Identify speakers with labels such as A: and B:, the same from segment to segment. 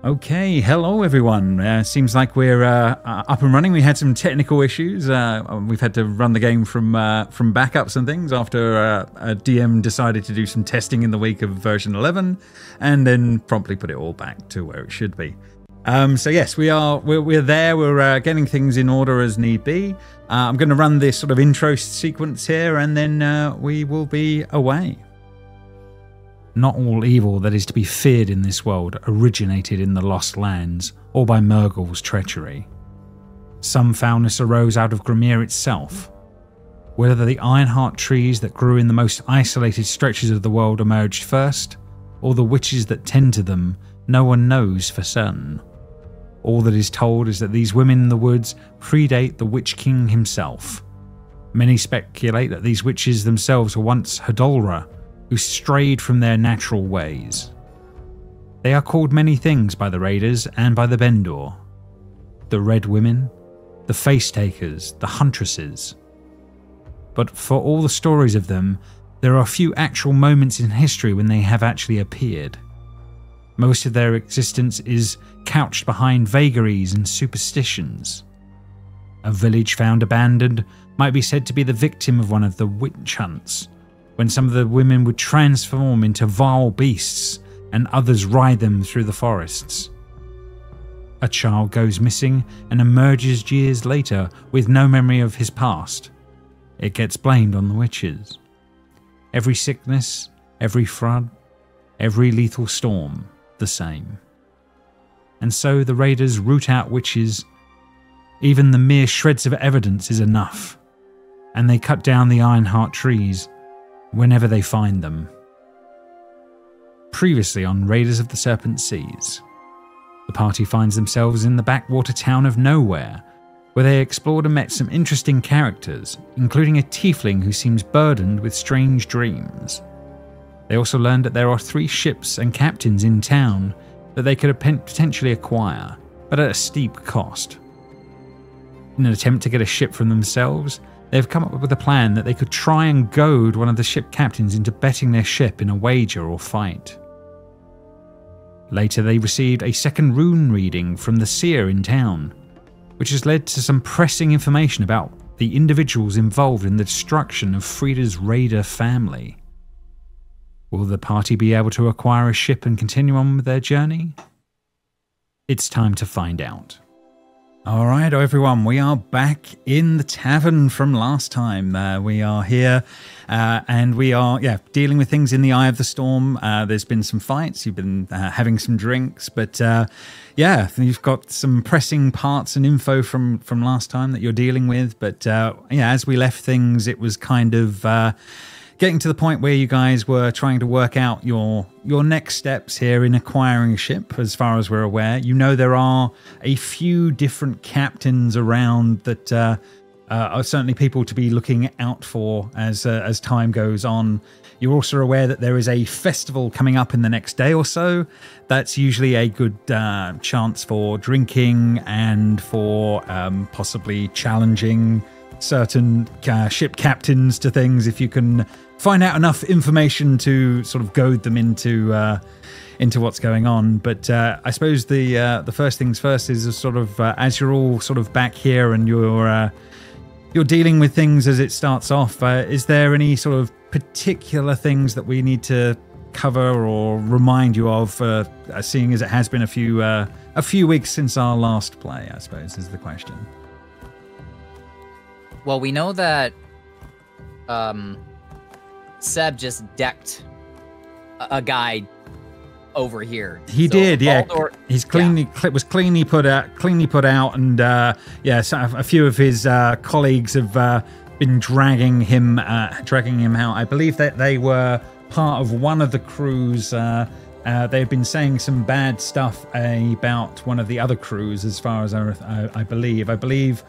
A: Okay, hello everyone. Seems like we're up and running. We had some technical issues. We've had to run the game from backups and things after a DM decided to do some testing in the week of version 11, and then promptly put it all back to where it should be. So yes, we're there. We're getting things in order as need be. I'm going to run this sort of intro sequence here, and then we will be away. Not all evil that is to be feared in this world originated in the Lost Lands or by Murgle's treachery. Some foulness arose out of Grimere itself. Whether the Ironheart trees that grew in the most isolated stretches of the world emerged first, or the witches that tend to them, no one knows for certain. All that is told is that these women in the woods predate the Witch King himself. Many speculate that these witches themselves were once Hadolra, who strayed from their natural ways. They are called many things by the Raiders and by the Bendor. The Red Women, the Face Takers, the Huntresses. But for all the stories of them, there are few actual moments in history when they have actually appeared. Most of their existence is couched behind vagaries and superstitions. A village found abandoned might be said to be the victim of one of the witch hunts, when some of the women would transform into vile beasts and others ride them through the forests. A child goes missing and emerges years later with no memory of his past. It gets blamed on the witches. Every sickness, every flood, every lethal storm, the same. And so the raiders root out witches. Even the mere shreds of evidence is enough, and they cut down the Ironheart trees whenever they find them. Previously on Raiders of the Serpent Seas, the party finds themselves in the backwater town of Nowhere, where they explored and met some interesting characters, including a tiefling who seems burdened with strange dreams. They also learned that there are 3 ships and captains in town that they could potentially acquire, but at a steep cost. In an attempt to get a ship from themselves, they've come up with a plan that they could try and goad one of the ship captains into betting their ship in a wager or fight. Later they received a second rune reading from the seer in town, which has led to some pressing information about the individuals involved in the destruction of Frida's raider family. Will the party be able to acquire a ship and continue on with their journey? It's time to find out. Alright everyone, we are back in the tavern from last time. We are here and we are dealing with things in the eye of the storm. There's been some fights, you've been having some drinks, but you've got some pressing parts and info from last time that you're dealing with. But as we left things, it was kind of getting to the point where you guys were trying to work out your next steps here in acquiring a ship. As far as we're aware, you know there are a few different captains around that are certainly people to be looking out for as time goes on. You're also aware that there is a festival coming up in the next day or so. That's usually a good chance for drinking and for possibly challenging certain ship captains to things, if you can find out enough information to sort of goad them into what's going on. But I suppose the first things first is a sort of as you're all sort of back here and you're dealing with things as it starts off, is there any sort of particular things that we need to cover or remind you of, seeing as it has been a few weeks since our last play, I suppose is the question.
B: Well, we know that Seb just decked a guy over here.
A: He did, Baldur, yeah. He's was cleanly put out, and so a few of his colleagues have been dragging him out. I believe that they were part of one of the crews. They've been saying some bad stuff about one of the other crews, as far as I believe. I believe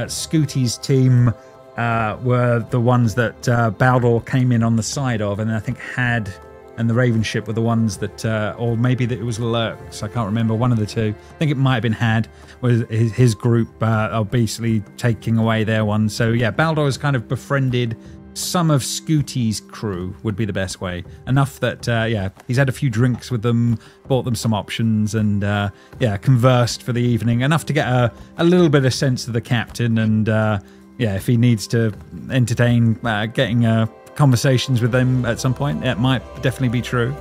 A: Scooty's team were the ones that Baldur came in on the side of, and I think Had and the Raven ship were the ones that, or maybe that it was Lurks, I can't remember, one of the two. I think it might have been Had, was his group are basically taking away their one. So yeah, Baldur has kind of befriended some of Scooty's crew would be the best way. Enough that, he's had a few drinks with them, bought them some options, and, conversed for the evening. Enough to get a little bit of sense of the captain, and, if he needs to entertain getting conversations with them at some point, it might definitely be true.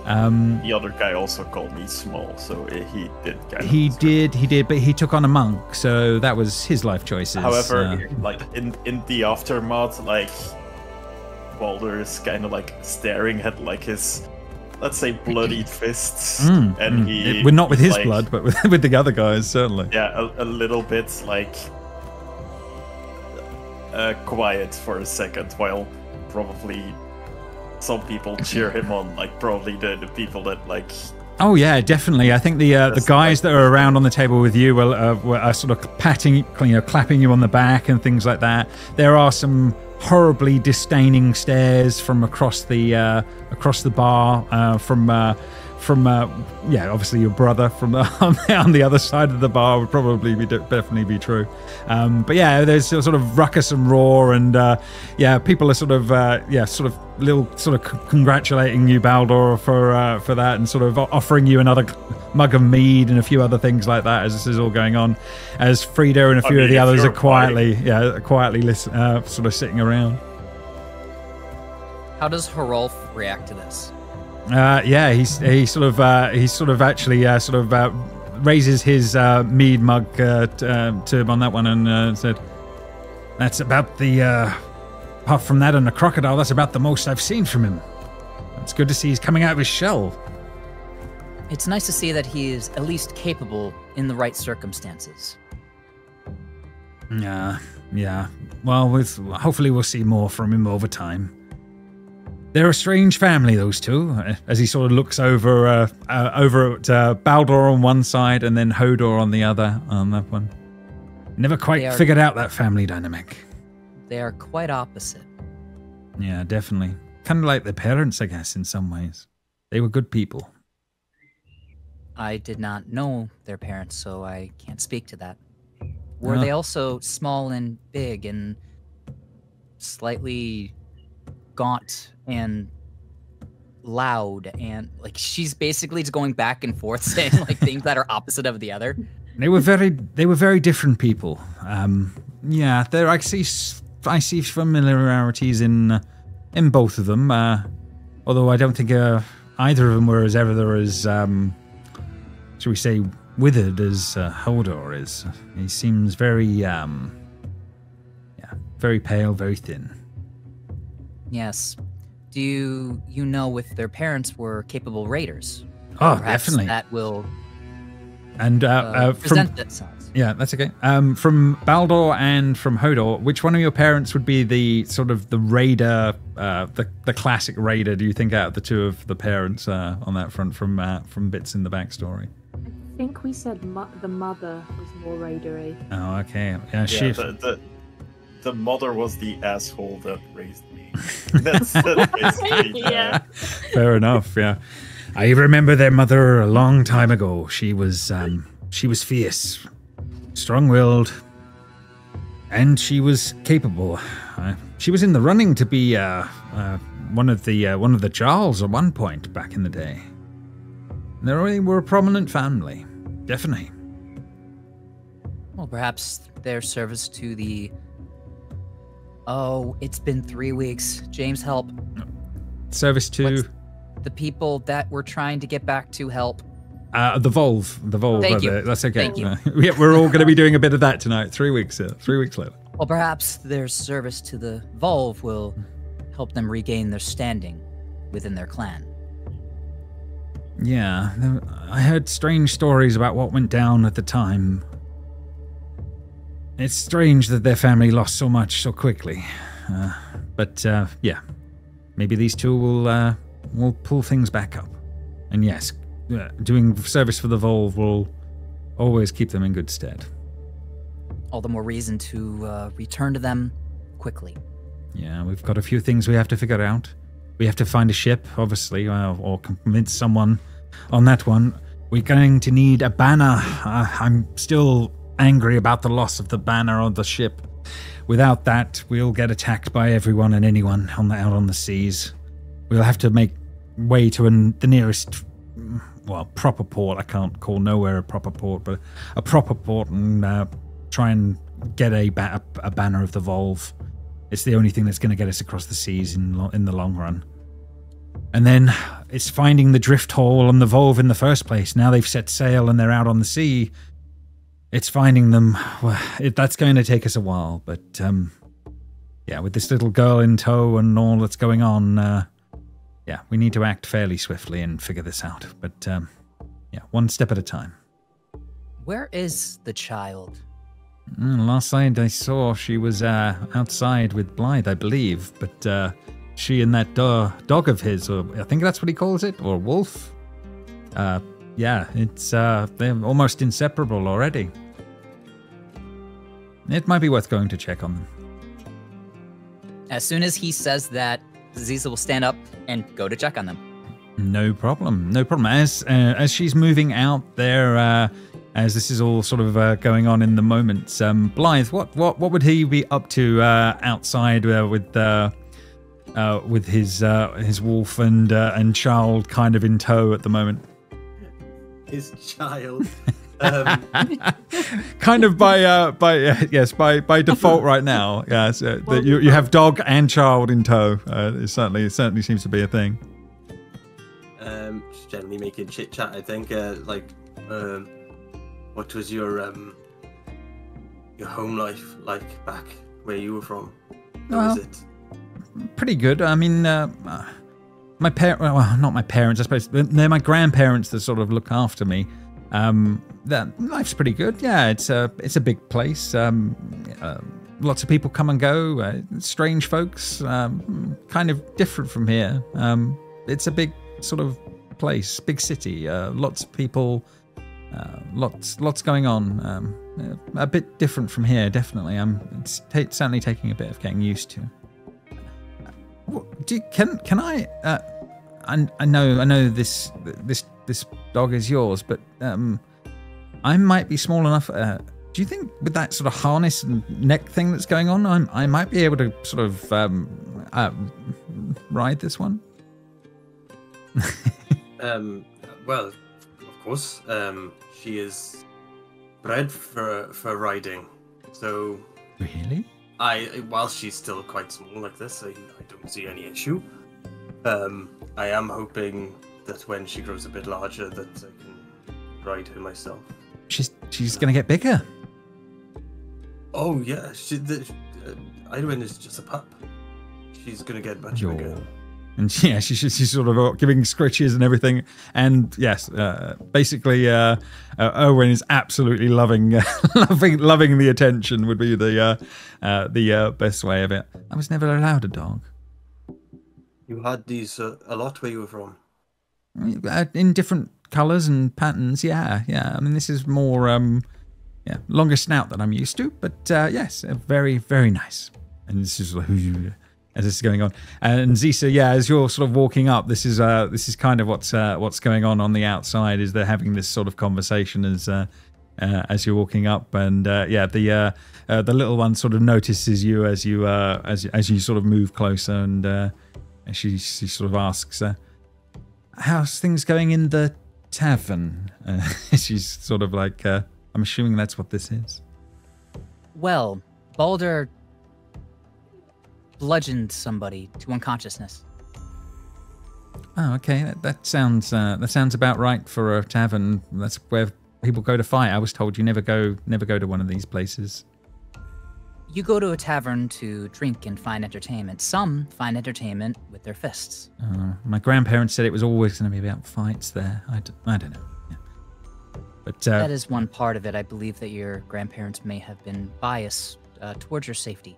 C: The other guy also called me small, so he did.
A: He did, but he took on a monk, so that was his life choices.
C: However, like in the aftermath, like Baldur is kind of like staring at like his, let's say, bloodied fists, and
A: we're not with his blood, but with the other guys, certainly.
C: Yeah, a little bit like quiet for a second, while probably some people cheer him on, like probably the people that like.
A: Oh yeah, definitely. I think the guys that are around on the table with you are sort of clapping you on the back and things like that. There are some horribly disdaining stares from across the bar from obviously your brother from on the other side of the bar would probably definitely be true. But yeah, there's a sort of ruckus and roar, and people are sort of congratulating you, Baldur, for that, and sort of offering you another mug of mead and a few other things like that as this is all going on. As Frida and a few of the others are quietly sort of sitting around.
B: How does Hrolf react to this?
A: He sort of raises his mead mug to him on that one and said, "That's about the apart from that and the crocodile, that's about the most I've seen from him. It's good to see he's coming out of his shell."
B: It's nice to see that he is at least capable in the right circumstances.
A: Yeah. Well, hopefully we'll see more from him over time. They're a strange family, those two, as he sort of looks over at Baldur on one side and then Hodor on the other on that one. Never quite figured out that family dynamic.
B: They are quite opposite.
A: Yeah, definitely. Kind of like their parents, I guess, in some ways. They were good people.
B: I did not know their parents, so I can't speak to that. Were they also small and big and slightly gaunt and loud, and like she's basically just going back and forth saying like things that are opposite of the other?
A: They were very different people. I see familiarities in both of them. Although I don't think either of them were as shall we say, withered as Hodor is. He seems very very pale, very thin.
B: Yes. Do you know if their parents were capable raiders?
A: Oh,
B: perhaps
A: definitely.
B: That will
A: present
B: themselves.
A: Yeah, that's okay. From Baldur and from Hodor, which one of your parents would be the sort of the raider, the classic raider? Do you think out of the two of the parents on that front from bits in the backstory?
D: I think we said the mother was more raidery.
A: Oh, okay. Yeah,
C: the mother was the asshole that raised me. That's basically
A: Fair enough. Yeah, I remember their mother a long time ago. She was fierce, strong-willed, and she was capable. She was in the running to be one of the Jarls at one point back in the day. They were a prominent family, definitely.
B: Well, perhaps their service to the... Oh, it's been 3 weeks. James, help.
A: Service to...
B: the people that we're trying to get back to help.
A: The Volve.
B: Thank you.
A: That's okay.
B: Thank you.
A: We're all going to be doing a bit of that tonight. 3 weeks. 3 weeks later.
B: Well, perhaps their service to the Volve will help them regain their standing within their clan.
A: Yeah, I heard strange stories about what went down at the time. It's strange that their family lost so much so quickly. But maybe these two will pull things back up. And yes, doing service for the Volve will always keep them in good stead.
B: All the more reason to return to them quickly.
A: Yeah, we've got a few things we have to figure out. We have to find a ship, obviously, or convince someone on that one. We're going to need a banner. I'm still angry about the loss of the banner on the ship. Without that, we'll get attacked by everyone and anyone out on the seas. We'll have to make way to the nearest, proper port. I can't call nowhere a proper port, but a proper port, and try and get a banner of the Volve. It's the only thing that's going to get us across the seas in the long run. And then it's finding the drift hole on the Volve in the first place. Now they've set sail and they're out on the sea. It's finding them. Well, that's going to take us a while, but with this little girl in tow and all that's going on, we need to act fairly swiftly and figure this out. But one step at a time.
B: Where is the child?
A: Last night I saw she was outside with Blythe, I believe, but she and that dog of his, or I think that's what he calls it, or wolf. It's they're almost inseparable already. It might be worth going to check on them.
B: As soon as he says that, Ziza will stand up and go to check on them.
A: No problem. As she's moving out there, as this is all sort of going on in the moment, Blythe, what would he be up to outside with his wolf and child kind of in tow at the moment?
E: His child.
A: Kind of by default right now. Yes, you have dog and child in tow. It certainly seems to be a thing.
E: Just generally making chit chat. I think what was your home life like back where you were from? How was it?
A: Pretty good. I mean, my not my parents, I suppose. They're my grandparents that sort of look after me. That life's pretty good. Yeah, it's a big place. Lots of people come and go. Strange folks. Kind of different from here. It's a big sort of place, big city. Lots of people. Lots going on. A bit different from here, definitely. It's certainly taking a bit of getting used to. Can I? I know this dog is yours, but I might be small enough. Do you think with that sort of harness and neck thing that's going on, I might be able to sort of ride this one?
E: Well, of course. She is bred for riding, so.
A: Really?
E: While she's still quite small like this, I don't see any issue. I am hoping that when she grows a bit larger, that I can ride her myself.
A: She's gonna get bigger.
E: Oh yeah, Idwin is just a pup. She's gonna get much bigger.
A: And she's sort of giving scritches and everything. And yes, basically, Owen is absolutely loving the attention. Would be the best way of it. I was never allowed a dog.
E: You had these a lot where you were from.
A: In different colours and patterns. Yeah. I mean, this is more longer snout than I'm used to. But yes, very, very nice. And this is as this is going on, and Zisa, as you're sort of walking up, this is kind of what's going on the outside. Is they're having this sort of conversation as you're walking up, and the little one sort of notices you as you sort of move closer, and she sort of asks, "How's things going in the tavern?" She's sort of like, "I'm assuming that's what this is."
B: Well, Balder bludgeoned somebody to unconsciousness.
A: Oh, okay. That sounds about right for a tavern. That's where people go to fight. I was told you never go to one of these places.
B: You go to a tavern to drink and find entertainment. Some find entertainment with their fists.
A: My grandparents said it was always going to be about fights there. I don't know. Yeah. But
B: that is one part of it. I believe that your grandparents may have been biased towards your safety.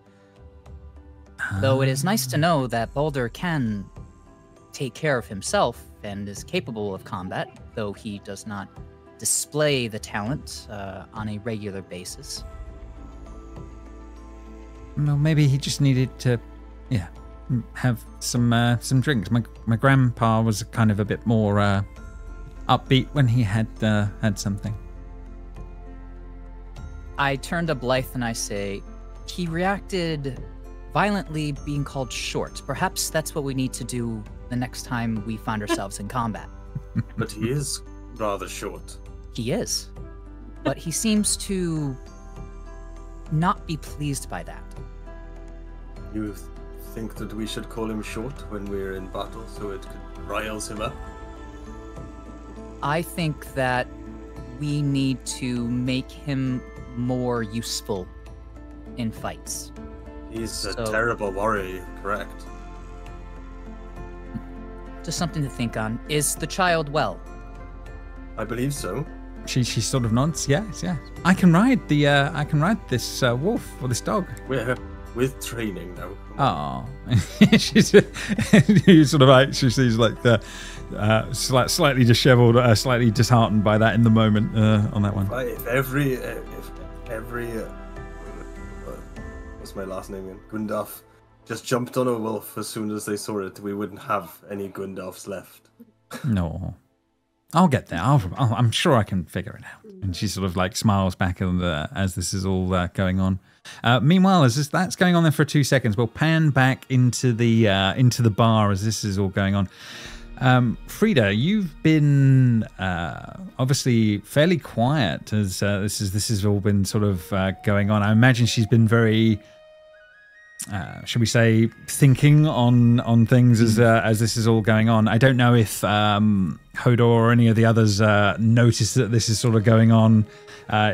B: Though it is nice to know that Balder can take care of himself and is capable of combat, though he does not display the talent on a regular basis.
A: Well, maybe he just needed to, have some drinks. My grandpa was kind of a bit more upbeat when he had something.
B: I turn to Blythe and I say, He reacted violently, being called short. Perhaps that's what we need to do the next time we find ourselves in combat.
E: But he is rather short.
B: He is. But he seems to not be pleased by that.
E: You think that we should call him short when we're in battle so it riles him up?
B: I think that we need to make him more useful in fights.
E: He's a terrible warrior, correct?
B: Just something to think on. Is the child well?
E: I believe so.
A: She sort of nods. Yes, yeah. I can ride this wolf or this dog.
E: We're with training now.
A: Oh, she's you sort of like she sees like the slightly dishevelled, slightly disheartened by that in the moment on that one.
E: If every what's my last name again? Gundalf just jumped on a wolf as soon as they saw it, we wouldn't have any Gundalfs left.
A: No. I'll get there. I'm sure I can figure it out. And she sort of like smiles back as this is all going on. Meanwhile, as that's going on there for 2 seconds, we'll pan back into the bar as this is all going on. Frida, you've been obviously fairly quiet as this has all been sort of going on. I imagine she's been very, should we say, thinking on things as this is all going on. I don't know if Hodor or any of the others notice that this is sort of going on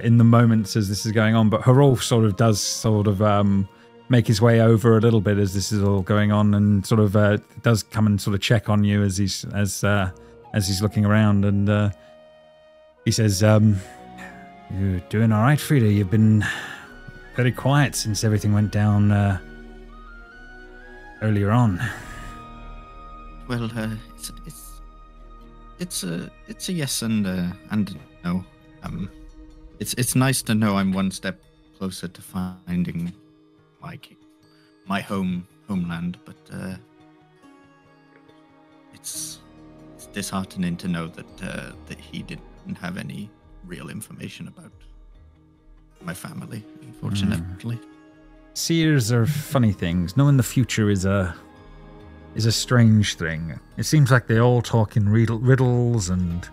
A: in the moments as this is going on, but Harolf sort of does make his way over a little bit as this is all going on, and sort of does come and sort of check on you as he's looking around, and he says, "You're doing all right, Frida? You've been very quiet since everything went down earlier on."
F: Well, it's a yes and no. It's nice to know I'm one step closer to finding my homeland, but it's disheartening to know that he didn't have any real information about my family, unfortunately.
A: Seers are funny things. Knowing the future is a strange thing. It seems like they all talk in riddles and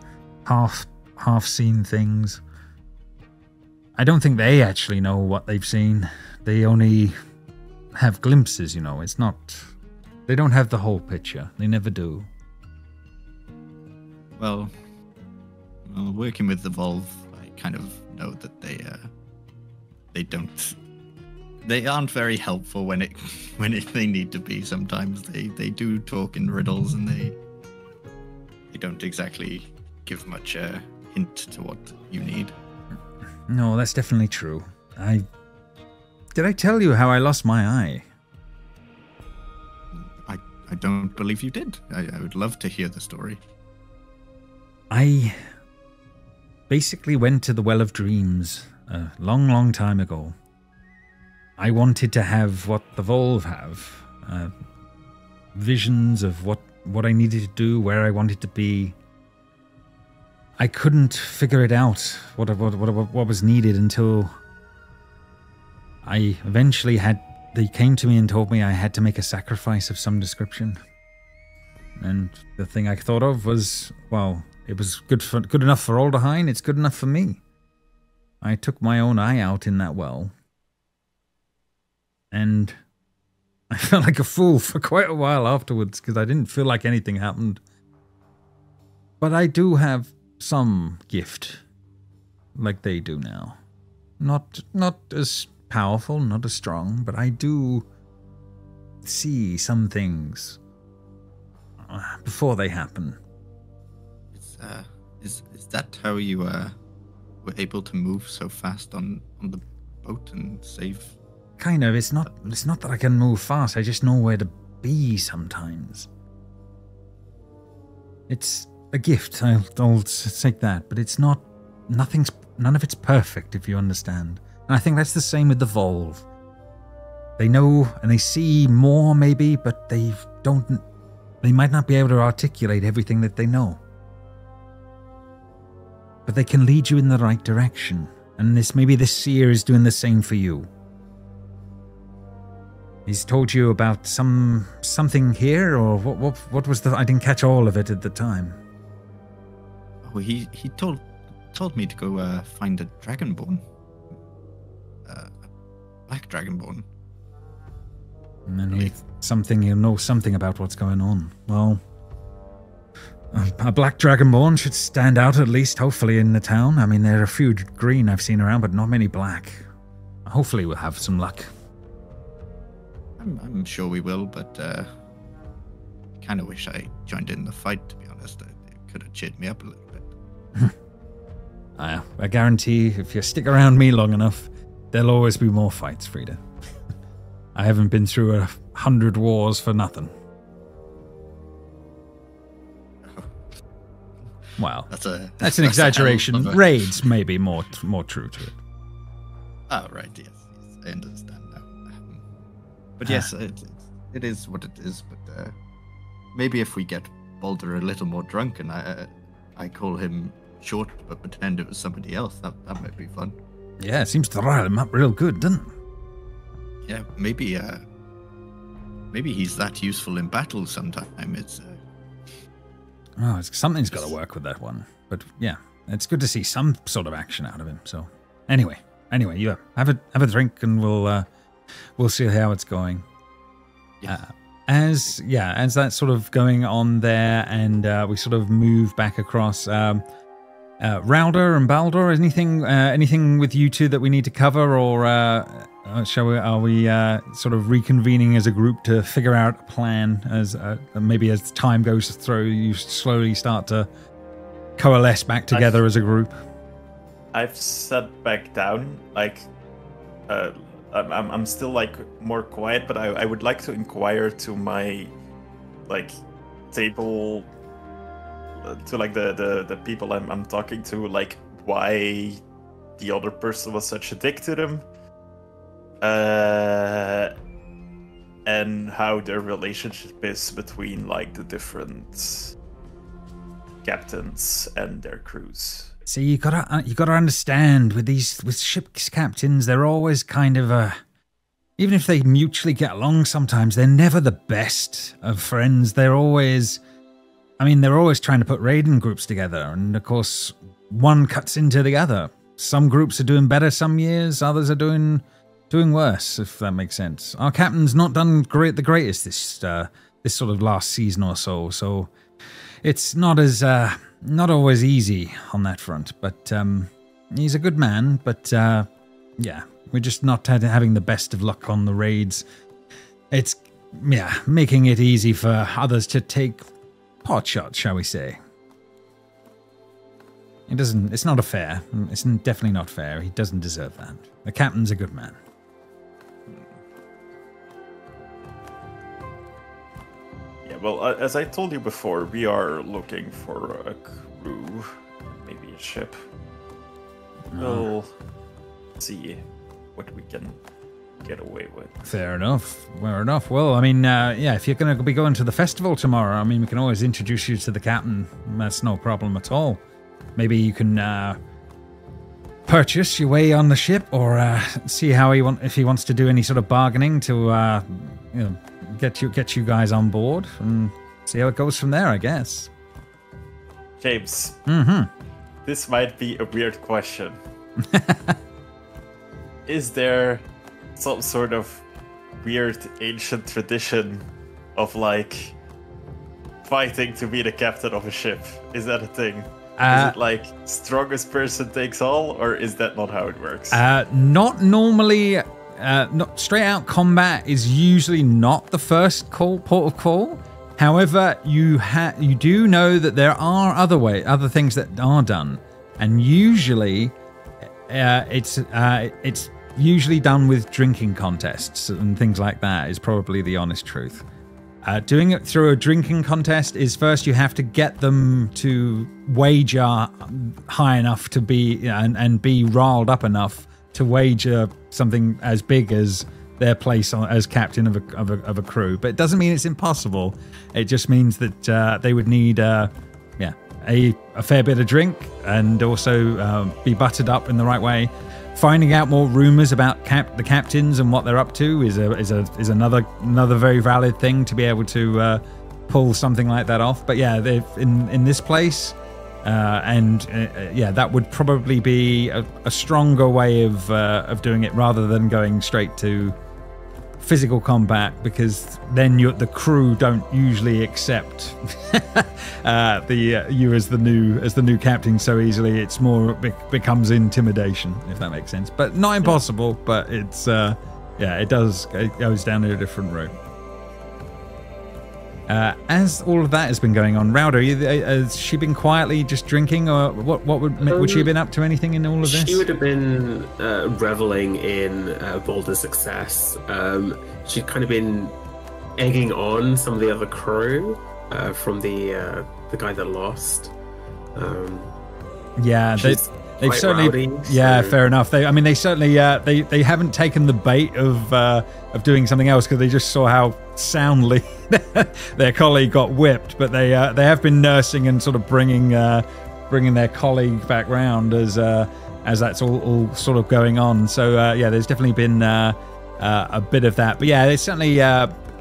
A: half-seen things. I don't think they actually know what they've seen. They only have glimpses, It's not... They don't have the whole picture. They never do.
F: Well, working with the Volve, I kind of know that they aren't very helpful when they need to be. Sometimes they do talk in riddles, and they don't exactly give much hint to what you need.
A: No, that's definitely true. Did I tell you how I lost my eye?
F: I don't believe you did. I would love to hear the story.
A: I basically went to the Well of Dreams a long, long time ago. I wanted to have what the Volve have. Visions of what I needed to do, where I wanted to be. I couldn't figure it out, what was needed, until I eventually they came to me and told me I had to make a sacrifice of some description. And the thing I thought of was, well, it was good enough for Alderheim, it's good enough for me. I took my own eye out in that well. And I felt like a fool for quite a while afterwards, because I didn't feel like anything happened. But I do have some gift, like they do now. Not as powerful, not as strong, but I do see some things before they happen.
F: Is that how you were able to move so fast on the boat and save?
A: Kind of. It's not that I can move fast. I just know where to be sometimes. It's a gift. I'll take that, but it's not. None of it's perfect, if you understand. And I think that's the same with the Volve. They know and they see more, maybe, but they don't. They might not be able to articulate everything that they know. But they can lead you in the right direction. And maybe this seer is doing the same for you. He's told you about something here, or what was the? I didn't catch all of it at the time.
F: Oh, he told me to go find a dragonborn, black dragonborn.
A: And then he'll know something about what's going on. Well, a black dragonborn should stand out at least, hopefully, in the town. I mean, there are a few green I've seen around, but not many black. Hopefully we'll have some luck.
F: I'm sure we will, but kind of wish I joined in the fight, to be honest. It could have cheered me up a little bit.
A: I guarantee if you stick around me long enough, there'll always be more fights, Frida. I haven't been through 100 wars for nothing. Well, that's an exaggeration. Raids may be more true to it.
F: Oh, right, yes, I understand now. But yes, it is what it is. But maybe if we get Baldur a little more drunk and I call him short but pretend it was somebody else, that might be fun.
A: Yeah, it seems to rile him up real good, doesn't it?
F: Yeah, maybe he's that useful in battle sometime.
A: Something's got to work with that one. But yeah, it's good to see some sort of action out of him. So anyway, you have a drink and we'll see how it's going.
F: Yeah.
A: As that's sort of going on there, and we sort of move back across. Rauder and Baldur, anything with you two that we need to cover, or are we sort of reconvening as a group to figure out a plan? As maybe as time goes through, you slowly start to coalesce back together as a group.
C: I've sat back down, like I'm still like more quiet, but I would like to inquire to my like table. To like the people I'm talking to, like why the other person was such a dick to them, and how their relationship is between like the different captains and their crews.
A: See, you gotta understand with ship captains, they're always kind of even if they mutually get along, sometimes they're never the best of friends. They're always trying to put raiding groups together, and of course, one cuts into the other. Some groups are doing better some years, others are doing worse, if that makes sense. Our captain's not done the greatest this sort of last season or so it's not always easy on that front. But he's a good man, but yeah, we're just not having the best of luck on the raids. It's making it easy for others to take pot shots, shall we say. It's not fair. It's definitely not fair. He doesn't deserve that. The captain's a good man.
C: Yeah, well, as I told you before, we are looking for a crew, maybe a ship. We'll see what we can get away with.
A: Fair enough. Well, I mean, if you're going to be going to the festival tomorrow, I mean, we can always introduce you to the captain. That's no problem at all. Maybe you can purchase your way on the ship, or see how if he wants to do any sort of bargaining to get you guys on board, and see how it goes from there, I guess.
C: James,
A: This
C: might be a weird question. Is there some sort of weird ancient tradition of like fighting to be the captain of a ship? Is that a thing? Is it like strongest person takes all, or is that not how it works?
A: Not normally. Not straight out combat is usually not the first port of call. However, you do know that there are other things that are done, and usually it's usually done with drinking contests and things like that. Is probably the honest truth. Doing it through a drinking contest is first you have to get them to wager high enough to be and be riled up enough to wager something as big as their place as captain of a crew. But it doesn't mean it's impossible. It just means that they would need a fair bit of drink, and also be buttered up in the right way. finding out more rumors about the captains and what they're up to is another very valid thing to be able to pull something like that off. But yeah, in this place, that would probably be a stronger way of doing it rather than going straight to physical combat, because then the crew don't usually accept you as the new captain so easily. It's more becomes intimidation, if that makes sense. But not impossible. But it's it goes down a different route. As all of that has been going on, Rowder, has she been quietly just drinking, or what would she have been up to anything in all of this?
G: She would have been reveling in Boulder's success. She'd kind of been egging on some of the other crew from the guy that lost. They've certainly rowdy, fair enough. They certainly they haven't taken the bait of doing something else, because they just saw how soundly their colleague got whipped. But they have been nursing and sort of bringing their colleague back round as that's all sort of going on. So there's definitely been a bit of that. But yeah, it's certainly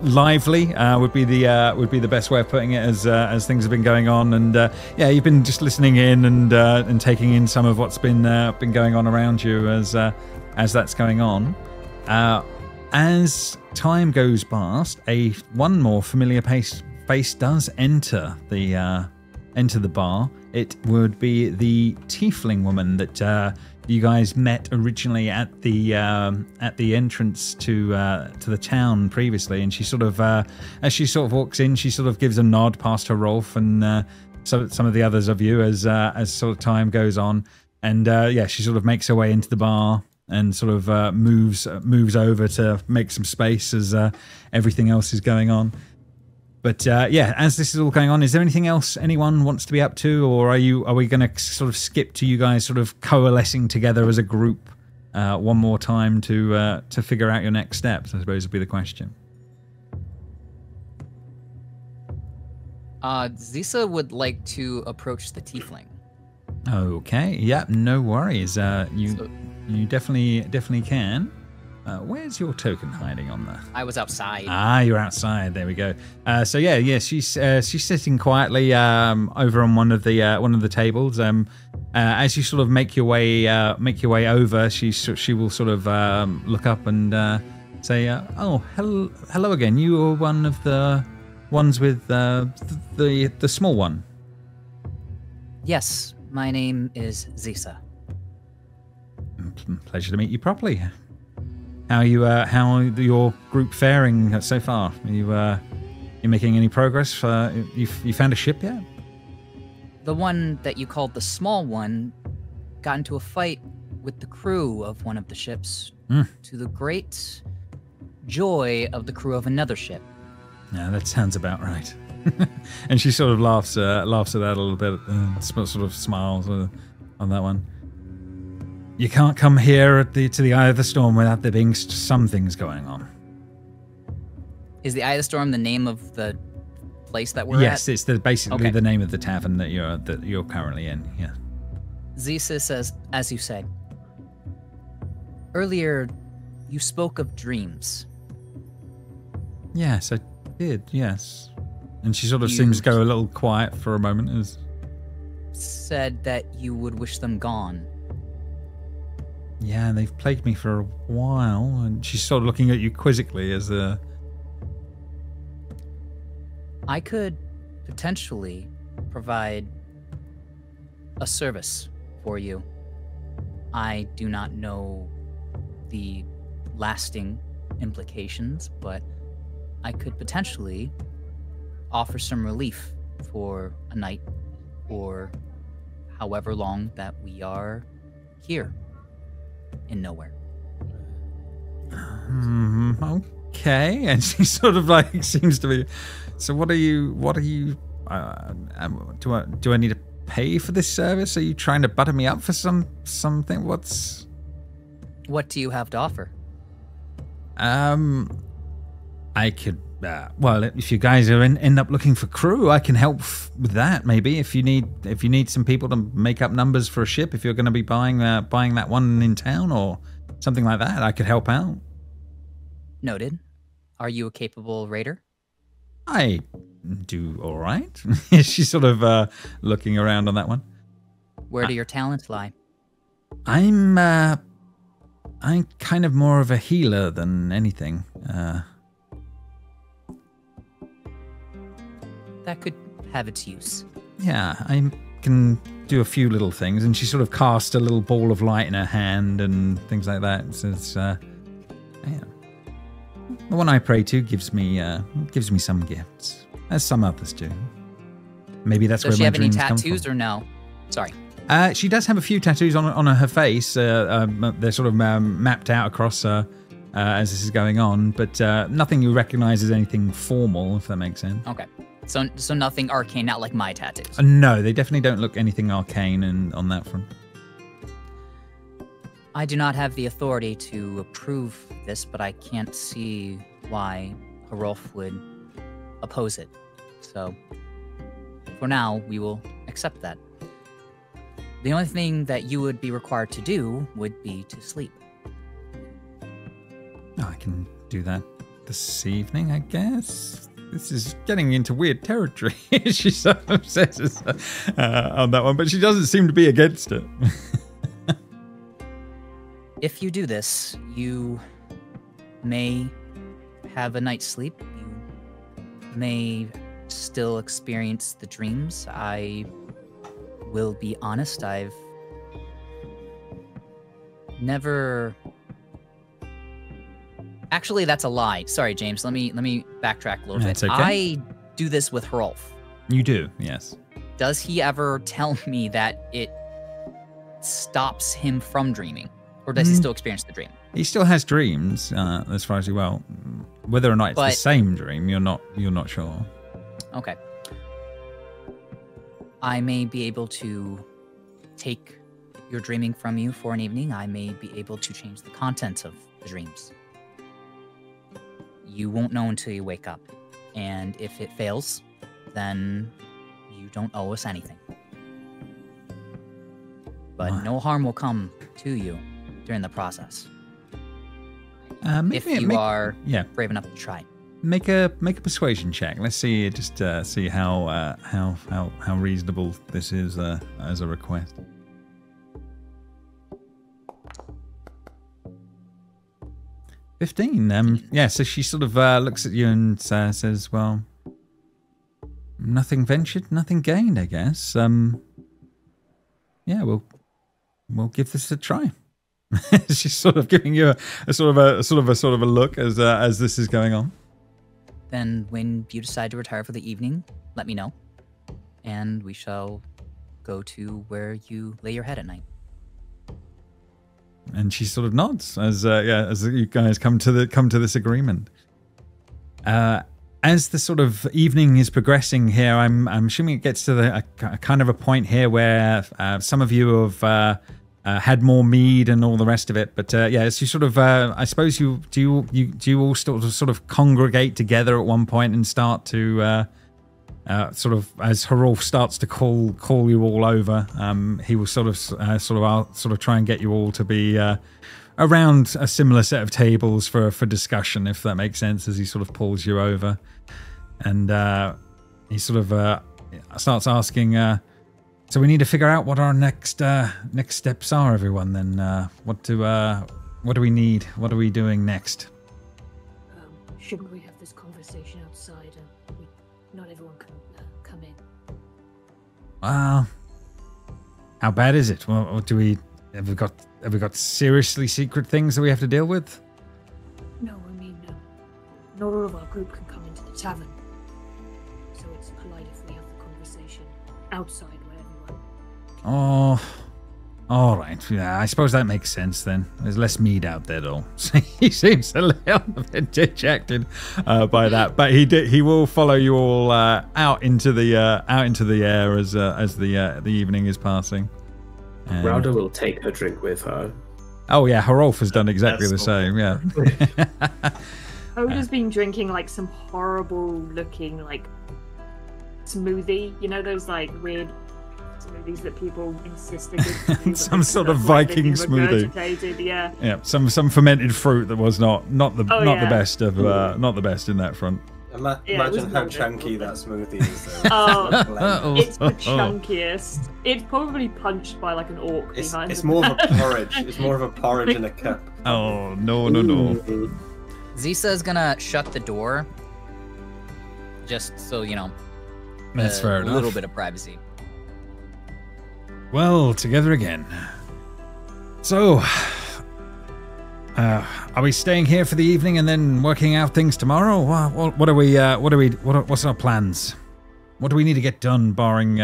G: lively would be the best way of putting it as things have been going on. And you've been just listening in and taking in some of what's been going on around you as that's going on. As time goes past, one more familiar face does enter the bar. It would be the tiefling woman that you guys met originally at the entrance to the town previously, and she sort of as she sort of walks in, she sort of gives a nod past her Rolf and some of the others of you as sort of time goes on, and she sort of makes her way into the bar and sort of moves over to make some space as everything else is going on. But as this is all going on, is there anything else anyone wants to be up to, or are we going to sort of skip to you guys sort of coalescing together as a group one more time to figure out your next steps? I suppose would be the question.
B: Zisa would like to approach the tiefling.
A: Okay. Yeah. No worries. You definitely can. Where's your token hiding on there?
B: I was outside.
A: You're outside. There we go. She's sitting quietly over on one of the tables. As you sort of make your way over, she will sort of look up and say, "Oh, hello again. You are one of the ones with the small one."
B: Yes, my name is Zisa.
A: Pleasure to meet you properly. How are your group faring so far? Are you making any progress? You found a ship yet?
B: The one that you called the small one got into a fight with the crew of one of the ships, to the great joy of the crew of another ship.
A: Yeah, that sounds about right. And she sort of laughs at that a little bit, sort of smiles on that one. You can't come here to the Eye of the Storm without there being some things going on.
B: Is the Eye of the Storm the name of the place that we're at?
A: Yes, it's basically the name of the tavern that you're currently in. Yeah.
B: Zisa says, as you said earlier, you spoke of dreams.
A: Yes, I did. Yes, and she sort of seems to go a little quiet for a moment.
B: Said that you would wish them gone.
A: Yeah, they've plagued me for a while, and she's sort of looking at you quizzically as a...
B: I could potentially provide a service for you. I do not know the lasting implications, but I could potentially offer some relief for a night or however long that we are here. In nowhere.
A: Okay, and she sort of like seems to be. So what are you? Do I need to pay for this service? Are you trying to butter me up for something? What
B: do you have to offer?
A: I could
G: well, if you guys are end up looking for crew, I can help with that. Maybe if you need some people to make up numbers for a ship, if you're going to be buying that one in town or something like that, I could help out.
B: Noted. Are you a capable raider?
G: I do all right. She's sort of looking around on that one.
B: Where do your talents lie?
G: I'm kind of more of a healer than anything.
B: That could have its use.
G: Yeah, I can do a few little things, and she sort of casts a little ball of light in her hand and things like that. So it's, yeah. The one I pray to gives me some gifts, as some others do. Maybe that's where my dreams come from.
B: Does she have any tattoos or no? Sorry.
G: She does have a few tattoos on her face. They're sort of mapped out across as this is going on, but nothing you recognize as anything formal, if that makes sense.
B: Okay. So nothing arcane, not like my tattoos.
G: No, they definitely don't look anything arcane on that front.
B: I do not have the authority to approve this, but I can't see why Hrolf would oppose it. So, for now, we will accept that. The only thing that you would be required to do would be to sleep.
G: I can do that this evening, I guess. This is getting into weird territory. She sort of says on that one, but she doesn't seem to be against it.
B: If you do this, you may have a night's sleep. You may still experience the dreams. I will be honest, I've never... Actually, that's a lie. Sorry, James. Let me backtrack a little bit.
G: Okay.
B: I do this with Hrolf.
G: You do, yes.
B: Does he ever tell me that it stops him from dreaming? Or does he still experience the dream?
G: He still has dreams, as far as you well. Whether or not it's the same dream, you're not sure.
B: Okay. I may be able to take your dreaming from you for an evening. I may be able to change the contents of the dreams. You won't know until you wake up. And if it fails, then you don't owe us anything. But no harm will come to you during the process. If you are brave enough to try.
G: Make a persuasion check. Let's see, just see how reasonable this is as a request. 15. Yeah. So she sort of looks at you and says, "Well, nothing ventured, nothing gained, I guess. Yeah, we'll give this a try." She's sort of giving you a sort of a look as this is going on.
B: Then when you decide to retire for the evening, let me know, and we shall go to where you lay your head at night.
G: And she sort of nods as you guys come to this agreement. As the sort of evening is progressing here, I'm assuming it gets to a kind of a point here where some of you have had more mead and all the rest of it. But as you sort of, I suppose you all sort of congregate together at one point and start to sort of, as Hrolf starts to call you all over, he will sort of try and get you all to be around a similar set of tables for discussion, if that makes sense, as he sort of pulls you over. And he sort of starts asking, so we need to figure out what our next steps are, everyone. Then what do we need? What are we doing next?
D: Shouldn't we have this conversation outside? Not everyone can come in.
G: Well, how bad is it? Well, have we got seriously secret things that we have to deal with?
D: No, I mean, not all of our group can come into the tavern, so it's polite if we have the conversation outside where everyone.
G: Oh, all right. Yeah, I suppose that makes sense then. There's less mead out there, though. He seems a little bit dejected by that, but he will follow you all out into the air as the evening is passing.
H: Rauda will take her drink with her.
G: Oh yeah, Hrolf has done exactly the same. Yeah.
D: Hoda's been drinking like some horrible looking like smoothie. You know those like weird smoothies that people insist are good.
G: Some sort of Viking smoothie.
D: Yeah.
G: Yeah. Some fermented fruit that was not the best of not the best in that front.
E: Imagine how chunky that smoothie is.
D: It's the chunkiest. It's probably punched by like an orc behind.
E: It's more of a porridge. It's more of a porridge in a cup.
G: Oh no.
B: Zisa is gonna shut the door, just so you know.
G: That's fair enough.
B: A little bit of privacy.
G: Well, together again. So, are we staying here for the evening and then working out things tomorrow? What's our plans? What do we need to get done, barring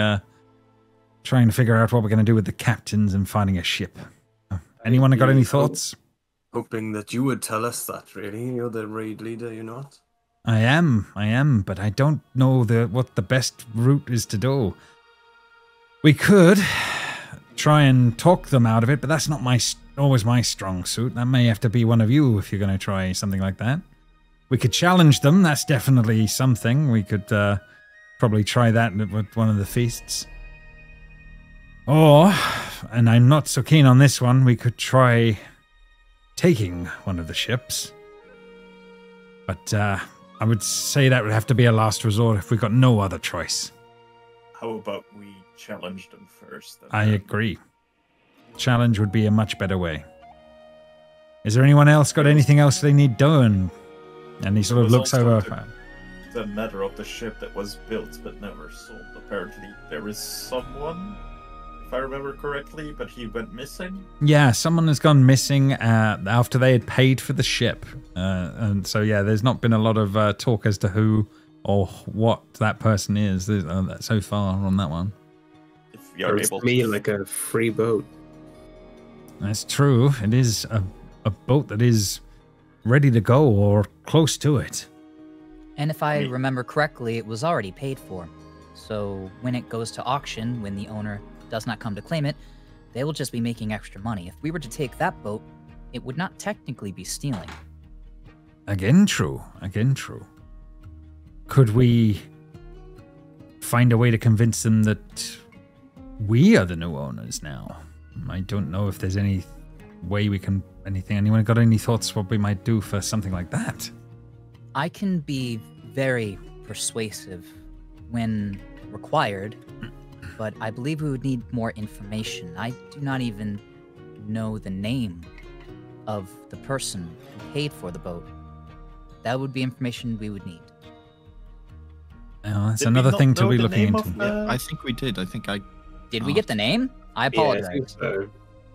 G: trying to figure out what we're going to do with the captains and finding a ship? Anyone got any thoughts?
E: Hoping that you would tell us that, really. You're the raid leader, you're not?
G: I am, but I don't know what the best route is to do. We could try and talk them out of it, but that's not always my strong suit. That may have to be one of you if you're going to try something like that. We could challenge them. That's definitely something. We could probably try that at one of the feasts. Or, and I'm not so keen on this one, we could try taking one of the ships. But I would say that would have to be a last resort if we got no other choice.
C: How about we challenge them first?
G: I agree. Challenge would be a much better way. Is there anyone else got anything else they need done? And he sort of looks over.
C: The matter of the ship that was built but never sold. Apparently there is someone, if I remember correctly, but he went missing.
G: Yeah, someone has gone missing after they had paid for the ship. And so, yeah, there's not been a lot of talk as to who or what that person is so far on that one.
C: If you're
H: It's
C: able
H: me
C: to...
H: like a free boat.
G: That's true. It is a boat that is ready to go or close to it.
B: And if I remember correctly, it was already paid for. So when it goes to auction, when the owner does not come to claim it, they will just be making extra money. If we were to take that boat, it would not technically be stealing.
G: Again true. Could we find a way to convince them that we are the new owners now? I don't know if there's any way we can... Anyone got any thoughts what we might do for something like that?
B: I can be very persuasive when required, but I believe we would need more information. I do not even know the name of the person who paid for the boat. That would be information we would need.
G: Oh, that's another thing to be looking into.
F: Yeah, I think we did.
B: Did we get the name? I apologize.
H: Yeah, I think so.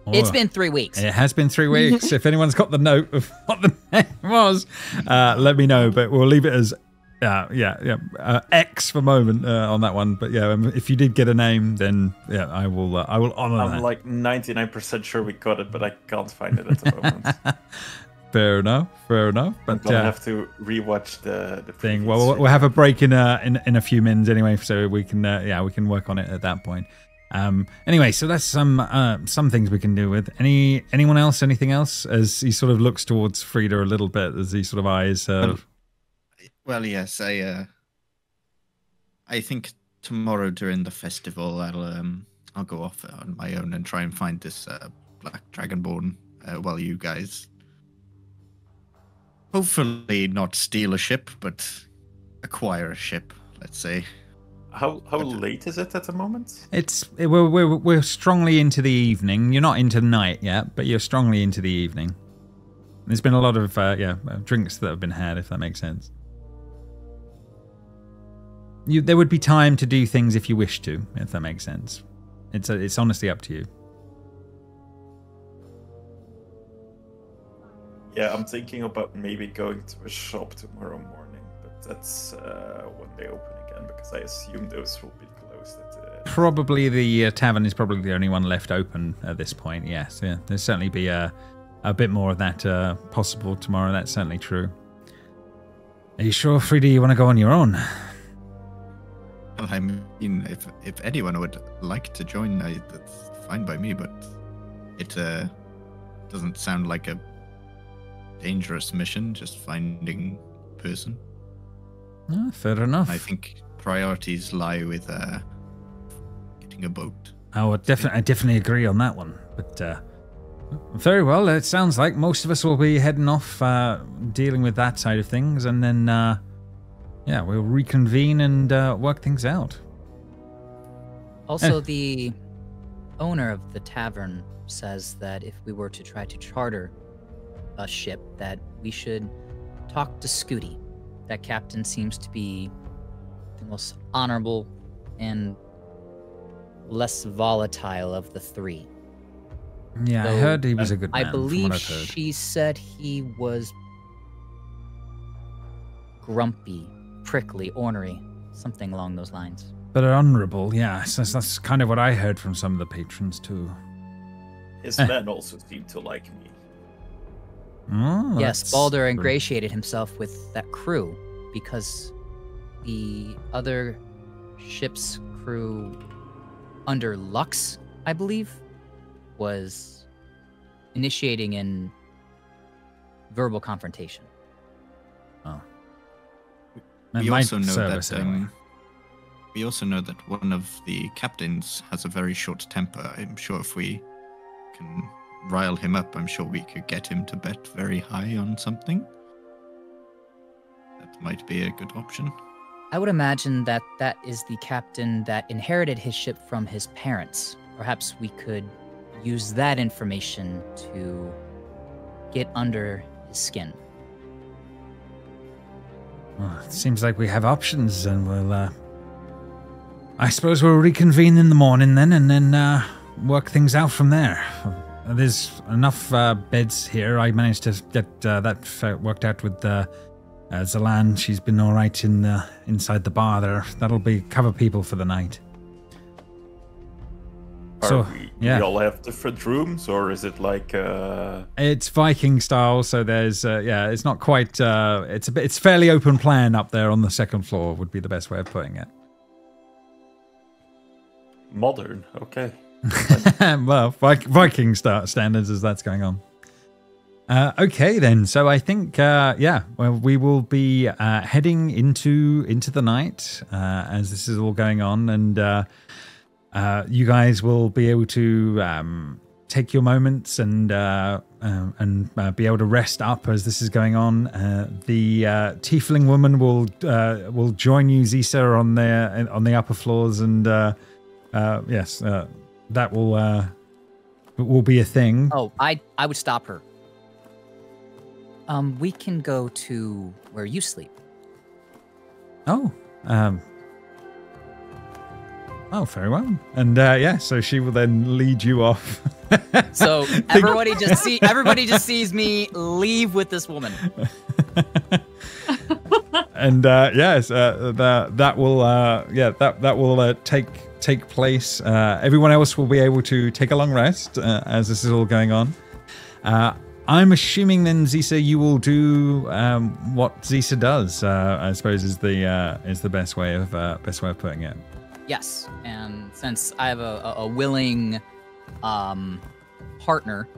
B: It's been 3 weeks.
G: It has been 3 weeks. If anyone's got the note of what the name was, let me know. But we'll leave it as X for moment on that one. But yeah, if you did get a name, then yeah, I will honor that.
C: I'm like 99% sure we got it, but I can't find it at the moment.
G: Fair enough. But
C: I'll have to rewatch the
G: thing. Well, we'll have a break in a few minutes anyway, so we can we can work on it at that point. Anyway, so that's some things we can do with. Anyone else? Anything else? As he sort of looks towards Frida a little bit, as he sort of eyes.
F: Well, yes, I think tomorrow during the festival, I'll go off on my own and try and find this Black Dragonborn while you guys hopefully not steal a ship, but acquire a ship. Let's say.
C: How late is it at the moment?
G: We're strongly into the evening. You're not into night yet, but you're strongly into the evening. There's been a lot of drinks that have been had, if that makes sense. There would be time to do things if you wish to, if that makes sense. It's honestly up to you.
C: Yeah, I'm thinking about maybe going to a shop tomorrow morning, but that's when they open again, because I assume those will be closed.
G: Probably the tavern is probably the only one left open at this point, yes. Yeah, there'll certainly be a bit more of that possible tomorrow, that's certainly true. Are you sure, Frida, you want to go on your own?
F: Well, I mean, if anyone would like to join, that's fine by me, but it doesn't sound like a dangerous mission, just finding person.
G: Fair enough.
F: I think priorities lie with getting a boat.
G: I definitely agree on that one. But very well. It sounds like most of us will be heading off, dealing with that side of things, and then we'll reconvene and work things out.
B: Also, the owner of the tavern says that if we were to try to charter a ship, that we should talk to Scooty. That captain seems to be the most honorable and less volatile of the three.
G: Yeah, I heard he was a good man.
B: I believe she said he was grumpy, prickly, ornery, something along those lines.
G: But honorable, yeah. That's kind of what I heard from some of the patrons too.
C: His men also seem to like me.
G: Oh,
B: yes, Balder ingratiated himself with that crew because the other ship's crew under Lux, I believe, was initiating in verbal confrontation.
G: Oh.
F: We also know that we also know that one of the captains has a very short temper. I'm sure if we can rile him up, I'm sure we could get him to bet very high on something. That might be a good option.
B: I would imagine that that is the captain that inherited his ship from his parents. Perhaps we could use that information to get under his skin.
G: Well, it seems like we have options, and we'll I suppose we'll reconvene in the morning then, and then work things out from there. There's enough beds here. I managed to get that worked out with Zalan. She's been all right inside the bar there. That'll cover people for the night.
C: We all have different rooms, or is it like?
G: It's Viking style, so there's it's not quite. It's fairly open plan up there on the second floor. Would be the best way of putting it.
C: Modern, okay.
G: Well, Viking standards as that's going on. Okay, then. So I think, we will be heading into the night as this is all going on, and you guys will be able to take your moments and be able to rest up as this is going on. The tiefling woman will join you, Zisa, on the upper floors, and that will be a thing.
B: Oh, I would stop her. We can go to where you sleep.
G: Oh, very well. And so she will then lead you off.
B: So everybody just sees me leave with this woman.
G: And that will take place. Everyone else will be able to take a long rest as this is all going on. I'm assuming then, Zisa, you will do what Zisa does. I suppose is the best way of putting it.
B: Yes, and since I have a willing partner,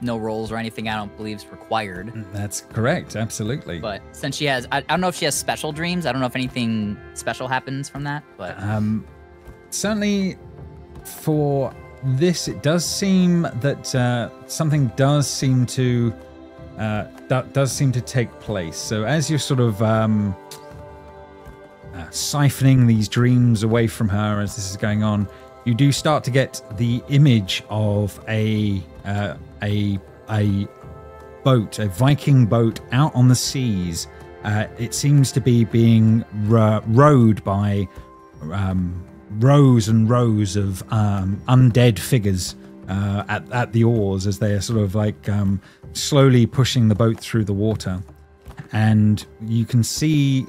B: no rolls or anything I don't believe is required.
G: That's correct, absolutely.
B: But since she has, I don't know if she has special dreams. I don't know if anything special happens from that. But
G: certainly for this, it does seem that something does seem to take place. So as you're sort of siphoning these dreams away from her as this is going on, you do start to get the image of a boat, a Viking boat out on the seas. It seems to be being rowed by rows and rows of undead figures at the oars as they are sort of like slowly pushing the boat through the water. And you can see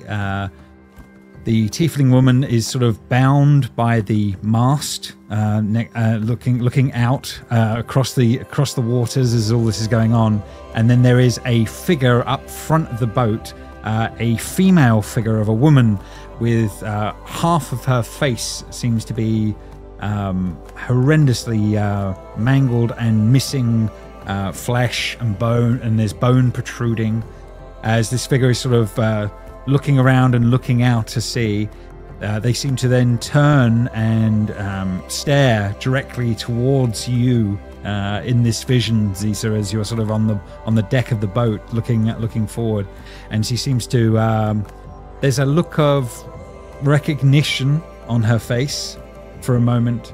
G: the tiefling woman is sort of bound by the mast, looking out across the waters as all this is going on. And then there is a figure up front of the boat, a female figure of a woman with half of her face seems to be horrendously mangled and missing flesh and bone, and there's bone protruding. as this figure is sort of looking around and looking out to sea. They seem to then turn and stare directly towards you in this vision, Zisa, as you're sort of on the deck of the boat, looking forward. And she seems to. There's a look of recognition on her face for a moment,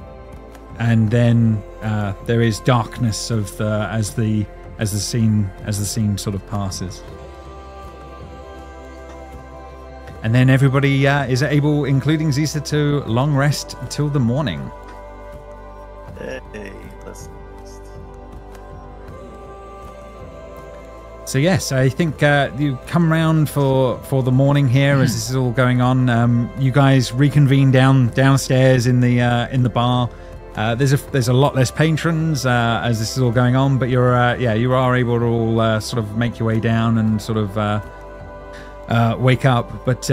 G: and then there is darkness as the scene sort of passes. And then everybody is able, including Zisa, to long rest until the morning.
C: Hey, let's rest.
G: So yes, I think you come round for the morning here as this is all going on. You guys reconvene downstairs in the bar. There's a lot less patrons as this is all going on, but you are able to all sort of make your way down and sort of. Wake up, but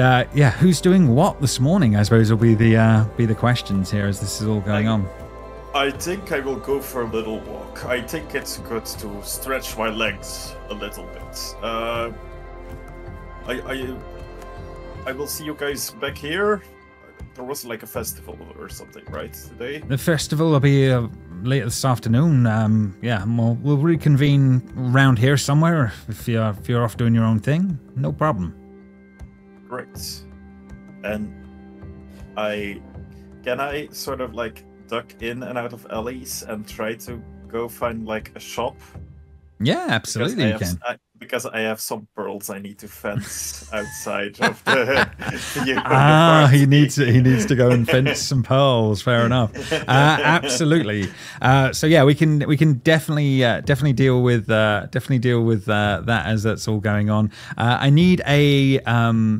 G: who's doing what this morning? I suppose will be the questions here as this is all going on.
C: I think I will go for a little walk. I think it's good to stretch my legs a little bit. I will see you guys back here. There was like a festival or something, right? Today.
G: The festival will be later this afternoon. We'll reconvene around here somewhere if you're off doing your own thing. No problem.
C: Great. And can I sort of like duck in and out of alleys and try to go find like a shop?
G: Yeah, absolutely you can.
C: Because I have some pearls I need to fence outside of the
G: he needs to go and fence some pearls. Fair enough. Absolutely. So yeah, we can definitely deal with that as that's all going on. I need a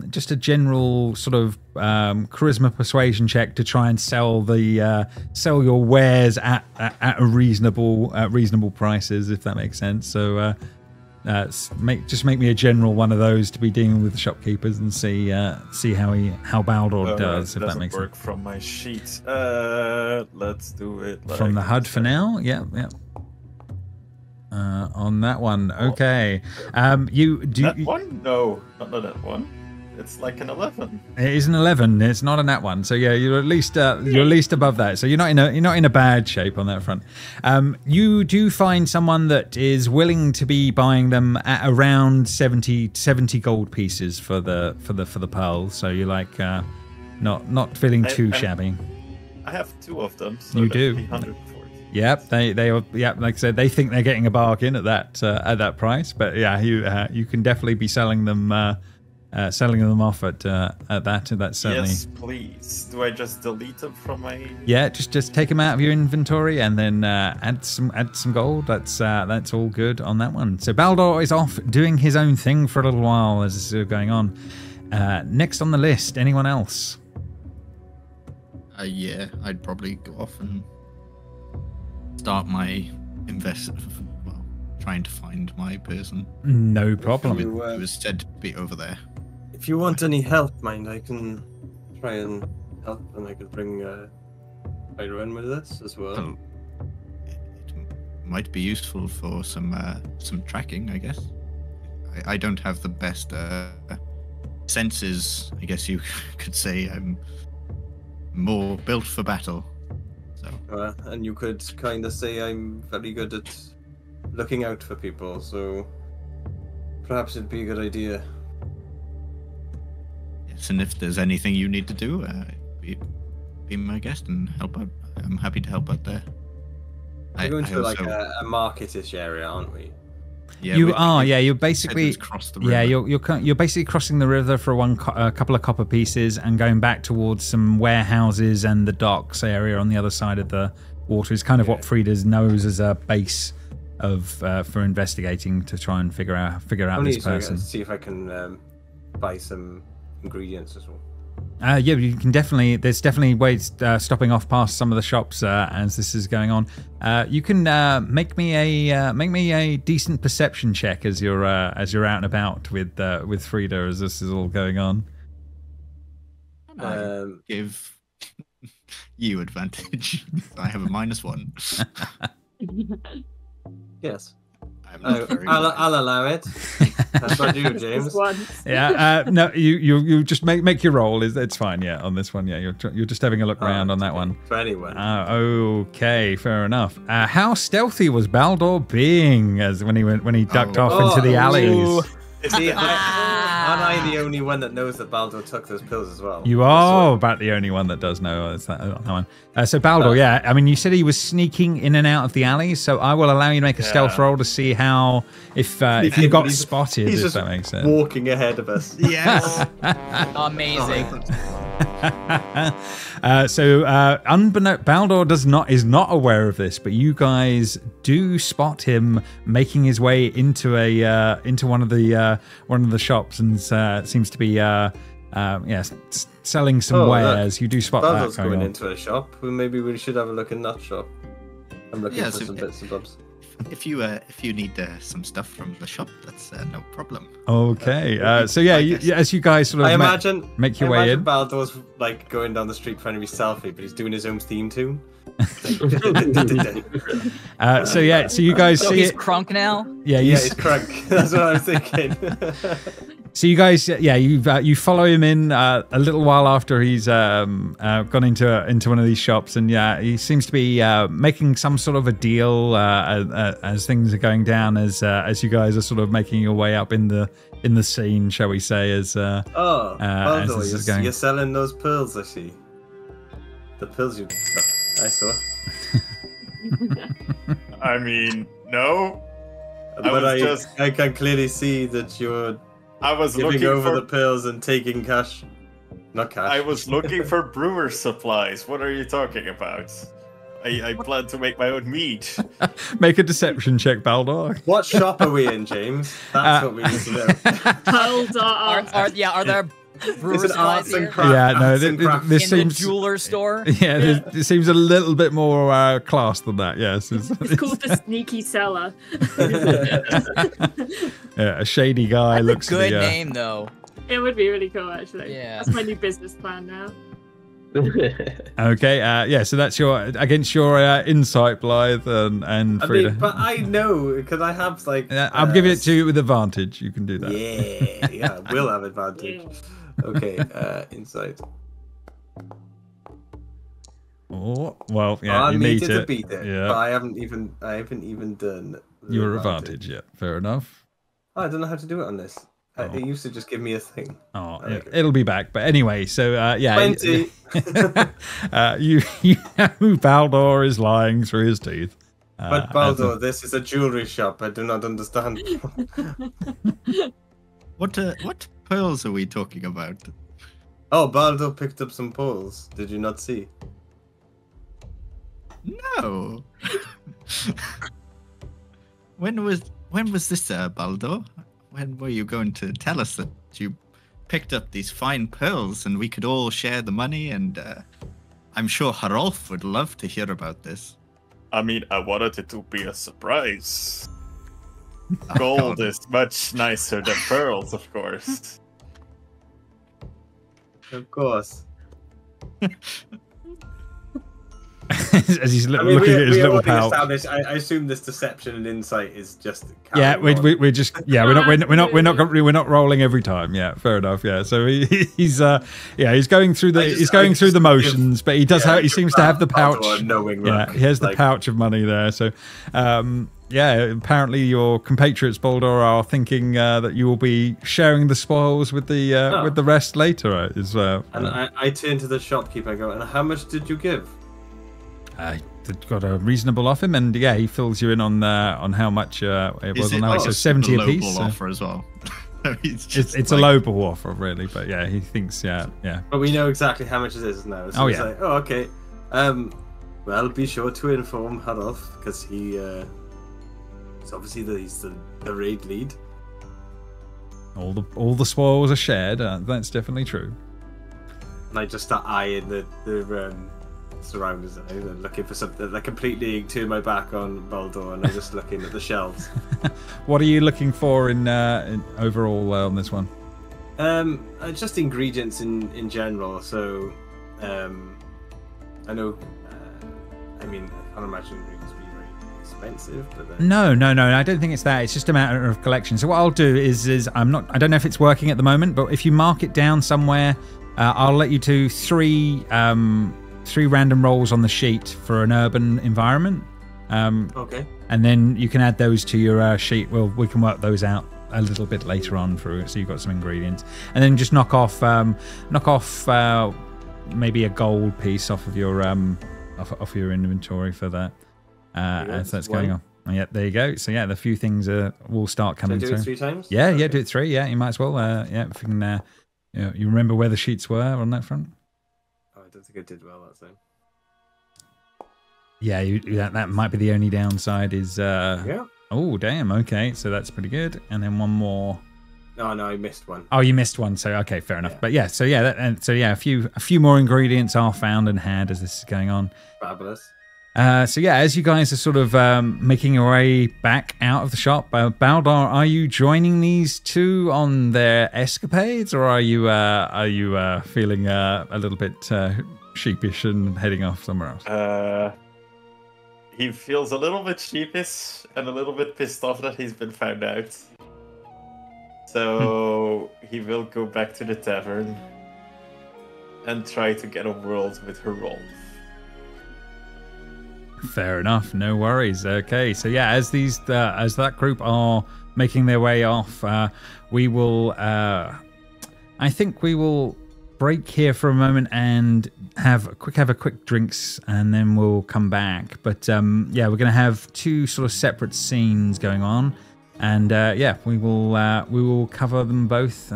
G: just a general sort of charisma persuasion check to try and sell your wares at a reasonable prices, if that makes sense. So make me a general one of those to be dealing with the shopkeepers and see how Baldur does, if that makes
C: work
G: sense.
C: From my sheet. Let's do it
G: From the HUD for now. Yeah. On that one, okay.
C: One? No, not that one. It's like an 11.
G: It is an 11. It's not a nat one. So yeah, you're at least above that. So you're not in a bad shape on that front. You do find someone that is willing to be buying them at around 70 gold pieces for the pearl. So you're like not feeling too shabby.
C: I have 2 of them. So
G: you do.
C: 140.
G: Yep, they are. Yep, like I said, they think they're getting a bargain at that price. But yeah, you can definitely be selling them off at that. That's certainly.
C: Yes, please. Do I just delete them from my?
G: Yeah, just take them out of your inventory and then add some gold. That's all good on that one. So Baldur is off doing his own thing for a little while as this is going on. Next on the list, anyone else?
F: Yeah, I'd probably go off and start my trying to find my person.
G: No problem.
F: Who was said to be over there.
E: If you want any help, mind, I can try and help, and I could bring Pyro in with this as well.
F: Oh, it might be useful for some tracking, I guess. I don't have the best senses, I guess you could say. I'm more built for battle. So.
E: And you could kind of say I'm very good at looking out for people, so perhaps it'd be a good idea.
F: Yes, and if there's anything you need to do, be my guest and help out. I'm happy to help out there.
E: We're going to like a marketish area, aren't we?
F: Yeah,
G: you are. Yeah, you're basically.
F: The river.
G: Yeah, you're basically crossing the river for a couple of copper pieces and going back towards some warehouses and the docks area on the other side of the water. Is kind of what Frida knows as a base of for investigating to try and figure out this person.
E: See if I can buy some ingredients as well.
G: Yeah, you can definitely. There's definitely ways stopping off past some of the shops as this is going on. You can make me a decent perception check as you're out and about with Frida as this is all going on.
F: Give you advantage. I have a -1.
E: Yes. I'll allow it. That's what I do, James.
G: Yeah, no, you just make your roll. It's fine. Yeah, on this one, yeah, you're just having a look around on that one.
E: For anyone.
G: Okay, fair enough. How stealthy was Baldur being when he ducked off into the alleys?
E: See, aren't I the only one that knows that Baldur took those pills as well?
G: You are about the only one that does know. It's that one. So Baldur, yeah, I mean, you said he was sneaking in and out of the alleys, so I will allow you to make a stealth roll to see how if you got spotted.
E: He's
G: if
E: just
G: that makes sense.
E: Walking ahead of us.
F: Yes.
B: Amazing.
G: Baldur is not aware of this, but you guys do spot him making his way into one of the shops and seems to be selling some wares. Look, you do spot
E: Baldur's
G: that going
E: going
G: on.
E: into a shop. Well, maybe we should have a look in that shop. I'm looking for some bits and bobs.
F: If you need some stuff from the shop, that's no problem.
G: Okay. So yeah, as you guys sort of make your way in.
E: Baldur's like going down the street trying to be selfie, but he's doing his own theme tune.
G: So you guys see
B: he's
G: it.
B: crunk now.
G: Yeah,
E: he's crunk. That's what I was thinking.
G: So you guys, you follow him in a little while after he's gone into one of these shops, and he seems to be making some sort of a deal as things are going down, as you guys are sort of making your way up in the scene, shall we say?
E: Baldur, you're selling those pearls, I see. The pills you. I saw.
C: I mean, no.
E: But I can clearly see that you're.
C: I was
E: giving
C: looking
E: over
C: for
E: the pills and taking cash. Not cash.
C: I was looking for brewer supplies. What are you talking about? I plan to make my own meat.
G: Make a deception check, Baldur.
E: What shop are we in, James? That's what we need to know.
B: Are there brewers
E: arts and crafts?
G: Yeah, no,
B: this seems the jeweler store.
G: Yeah, it seems a little bit more class than that. Yes,
D: it's called the sneaky seller.
G: Yeah, a shady guy.
B: That's
G: looks
B: a good name though.
D: It would be really cool, actually.
B: Yeah,
D: that's my new business plan now.
G: Okay, so that's against your insight, Blythe and Frida.
E: But I know because I have
G: I'm giving it to you with advantage. You can do that.
E: Yeah, we'll have advantage. Okay, insight.
G: Oh well, yeah,
E: I
G: you
E: needed
G: need
E: to beat it.
G: Yeah,
E: but I haven't even done
G: your advantage yet. Fair enough.
E: Oh, I don't know how to do it on this. It used to just give me a thing.
G: Oh, it'll be back. But anyway, so
E: 20.
G: You know Baldur is lying through his teeth.
E: But Baldur, this is a jewelry shop. I do not understand.
F: What pearls are we talking about?
E: Oh, Baldur picked up some pearls. Did you not see?
F: No. When was this, Baldur? When were you going to tell us that you picked up these fine pearls and we could all share the money? And I'm sure Harolf would love to hear about this.
C: I mean, I wanted it to be a surprise. Gold is much nicer than pearls, of course.
E: Of course.
G: As he's looking at his little pouch.
E: I assume this deception and insight is just.
G: We're just we're not rolling every time. Yeah, fair enough. Yeah, so he's going through the motions, but he seems to have the pouch. Yeah, he has the pouch of money there. So, apparently your compatriots Baldur are thinking that you will be sharing the spoils with the rest later.
E: And I turn to the shopkeeper and go, and how much did you give?
G: I got a reasonable off him, and he fills you in on how much it was on that. So 70 a piece.
F: Offer as well.
G: It's a lowball offer, really, but he thinks, yeah.
E: But we know exactly how much it is now. So it's like, okay. Well, be sure to inform Harolf because it's obviously he's the raid lead.
G: All the spoils are shared. That's definitely true.
E: And I just start eyeing the surroundings, looking for something. I completely turn my back on Baldur and I'm just looking at the shelves.
G: What are you looking for in overall on this one?
E: Just ingredients in general. So, I know. I mean, I can't imagine ingredients being very expensive. But then...
G: No. I don't think it's that. It's just a matter of collection. So what I'll do is I don't know if it's working at the moment, but if you mark it down somewhere, I'll let you do three random rolls on the sheet for an urban environment.
E: Okay.
G: And then you can add those to your sheet. Well, we can work those out a little bit later on so you've got some ingredients, and then just knock off maybe a gold piece off of your off your inventory for that as that's going on. Yeah, there you go. So yeah, the few things will start coming through.
E: Do it 3 times?
G: Yeah, do it 3. Yeah, you might as well. Yeah, if you can. You remember where the sheets were on that front?
E: Oh, I don't think I did well that time.
G: Yeah, that might be the only downside is.
E: Yeah.
G: Oh damn! Okay, so that's pretty good. And then one more.
E: No, I missed one.
G: Oh, you missed one. So okay, fair enough. Yeah. But yeah, a few more ingredients are found and had as this is going on.
E: Fabulous.
G: So yeah, as you guys are sort of making your way back out of the shop, Baldar, are you joining these two on their escapades, or are you feeling a little bit sheepish and heading off somewhere else?
C: He feels a little bit sheepish and a little bit pissed off that he's been found out. So he will go back to the tavern and try to get a world with her Rolf.
G: Fair enough, no worries. Okay, so yeah, as that group are making their way off, we will. I think we will break here for a moment and have a quick drinks, and then we'll come back. But yeah, we're going to have 2 sort of separate scenes going on, and yeah, we will cover them both.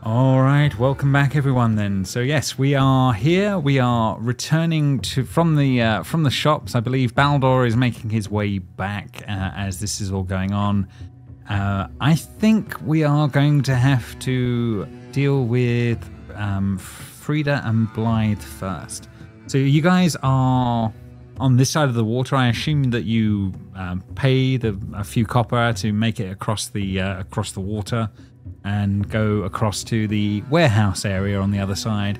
G: All right, welcome back, everyone. Then, so yes, we are here. We are returning from the shops. I believe Baldor is making his way back as this is all going on. I think we are going to have to deal with Frida and Blythe first. So you guys are on this side of the water. I assume that you paid a few copper to make it across the water and go across to the warehouse area on the other side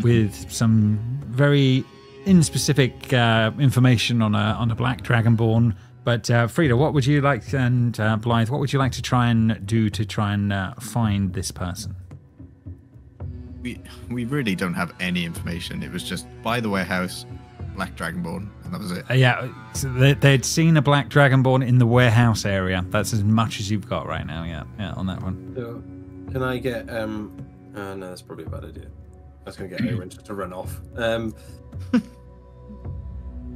G: with some very inspecific information on a black dragonborn. But Frida, what would you like, and Blythe, what would you like to try and do to try and find this person?
F: We really don't have any information. It was just by the warehouse, black dragonborn, and that was it.
G: Yeah, so they'd seen a black dragonborn in the warehouse area. That's as much as you've got right now. Yeah, on that one.
E: So, can I get? No, that's probably a bad idea. I was going to get Aaron to run off.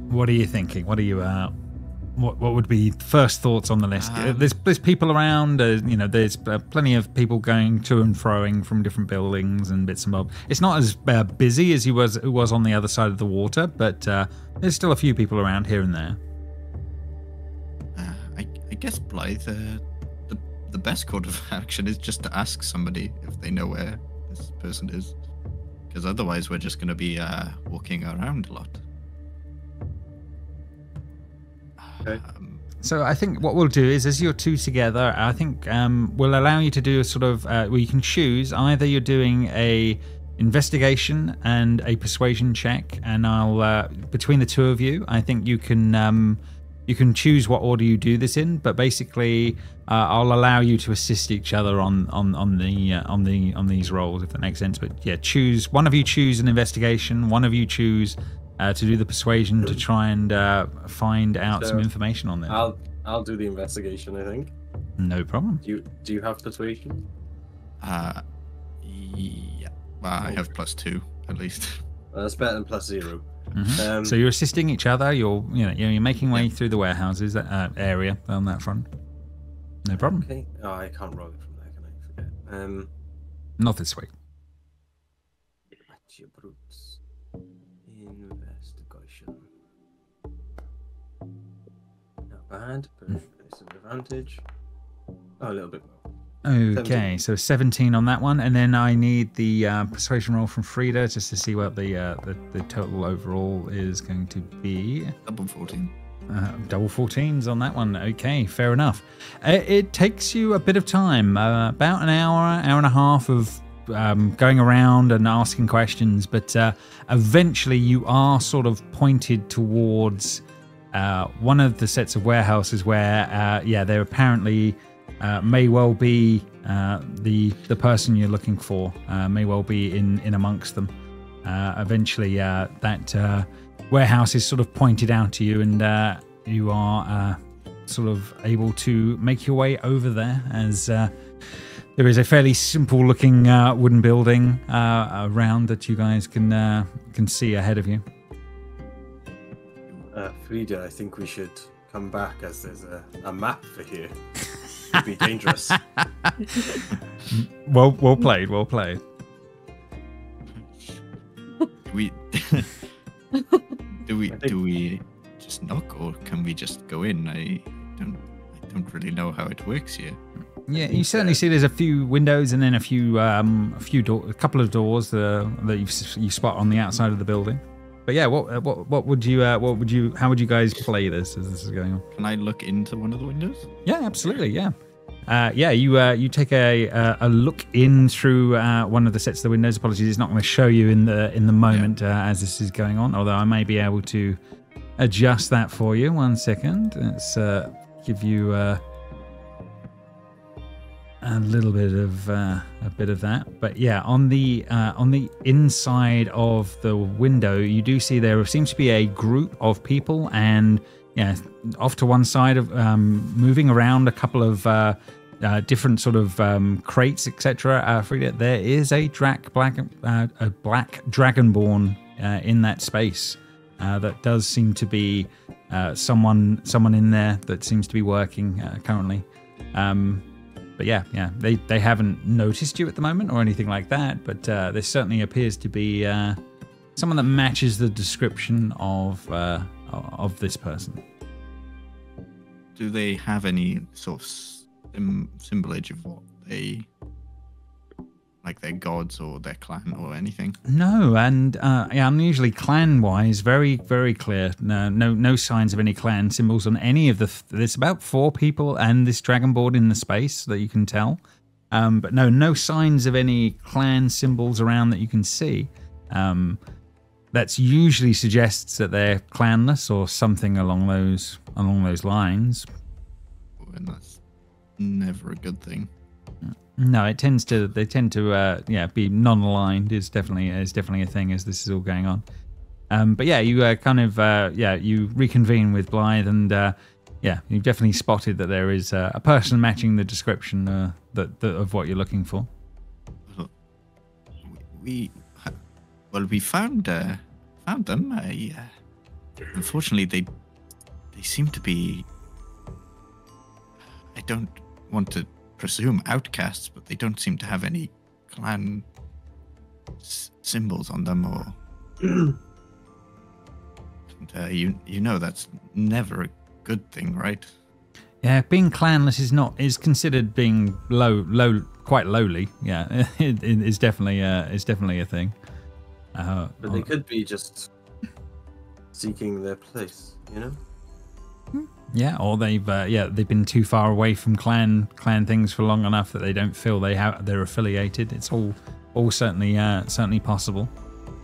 G: What are you thinking? What are you? What would be first thoughts on the list? There's people around. There's plenty of people going to and froing from different buildings and bits and bobs. It's not as busy as it was on the other side of the water, but there's still a few people around here and there.
F: I guess Blythe, the best course of action is just to ask somebody if they know where this person is, because otherwise we're just going to be walking around a lot.
E: Okay.
G: So I think what we'll do is, as you're two together, I think we'll allow you to do a sort of where you can choose. Either you're doing a investigation and a persuasion check, and I'll between the two of you, I think you can choose what order you do this in. But basically, I'll allow you to assist each other on these rolls, if that makes sense. But yeah, choose one of you. Choose an investigation. One of you choose. To do the persuasion to try and find out some information on this.
E: I'll do the investigation, I think.
G: No problem.
E: Do you have persuasion?
F: Yeah. Well, I have +2 at least.
E: That's better than +0.
G: Mm-hmm. So you're assisting each other. You're making way through the warehouses area on that front. No problem.
E: Okay. Oh, I can't roll it from there, can I? Forget.
G: Not this week.
E: Investigation. Not bad, but it's an advantage. Oh, a little bit more.
G: Okay, 17. So 17 on that one, and then I need the persuasion roll from Frida just to see what the total overall is going to be.
F: Double 14.
G: Double 14s on that one. Okay, fair enough. It takes you a bit of time, about an hour and a half of going around and asking questions, but eventually you are sort of pointed towards
A: one of the sets of warehouses where, there apparently may well be the person you're looking for, may well be in amongst them. Eventually, that warehouse is sort of pointed out to you, and you are sort of able to make your way over there, as there is a fairly simple-looking wooden building around that you guys can see ahead of you.
E: Frida, I think we should come back, as there's a map for here. Could be dangerous.
A: Well played. Well played.
F: Do we just knock, or can we just go in? I don't really know how it works here.
A: Yeah, you certainly see there's a few windows and then a couple of doors that you spot on the outside of the building. But yeah, how would you guys play this as this is going on?
F: Can I look into one of the windows?
A: Yeah, absolutely. Yeah. You take a look in through one of the sets of the windows. Apologies, it's not going to show you in the moment as this is going on. Although I may be able to adjust that for you. 1 second. Let's give you a little bit of that. But yeah, on the inside of the window, you do see there seems to be a group of people, and off to one side of moving around a couple of different sort of crates, etc. Frida, there is a black dragonborn in that space. That does seem to be someone in there that seems to be working currently. But they haven't noticed you at the moment or anything like that. But there certainly appears to be someone that matches the description of this person.
F: Do they have any sort of symbolage of what they, like their gods or their clan or anything?
A: No, and unusually clan-wise, very, very clear. No signs of any clan symbols on any of the. There's about 4 people and this dragonboard in the space that you can tell, but no signs of any clan symbols around that you can see. That usually suggests that they're clanless or something along those lines.
F: And that's never a good thing.
A: No, they tend to be non-aligned is definitely a thing as this is all going on. But yeah, you you reconvene with Blythe, and you've definitely spotted that there is a person matching the description of what you're looking for.
F: We found them. Unfortunately, they seem to be. I don't want to presume outcasts, but they don't seem to have any clan symbols on them, or. And, you know that's never a good thing, right?
A: Yeah, being clanless is considered being quite lowly. Yeah, it is definitely a thing.
E: But they could be just seeking their place, you know?
A: Yeah, or they've been too far away from clan things for long enough that they don't feel they're affiliated. It's all certainly possible.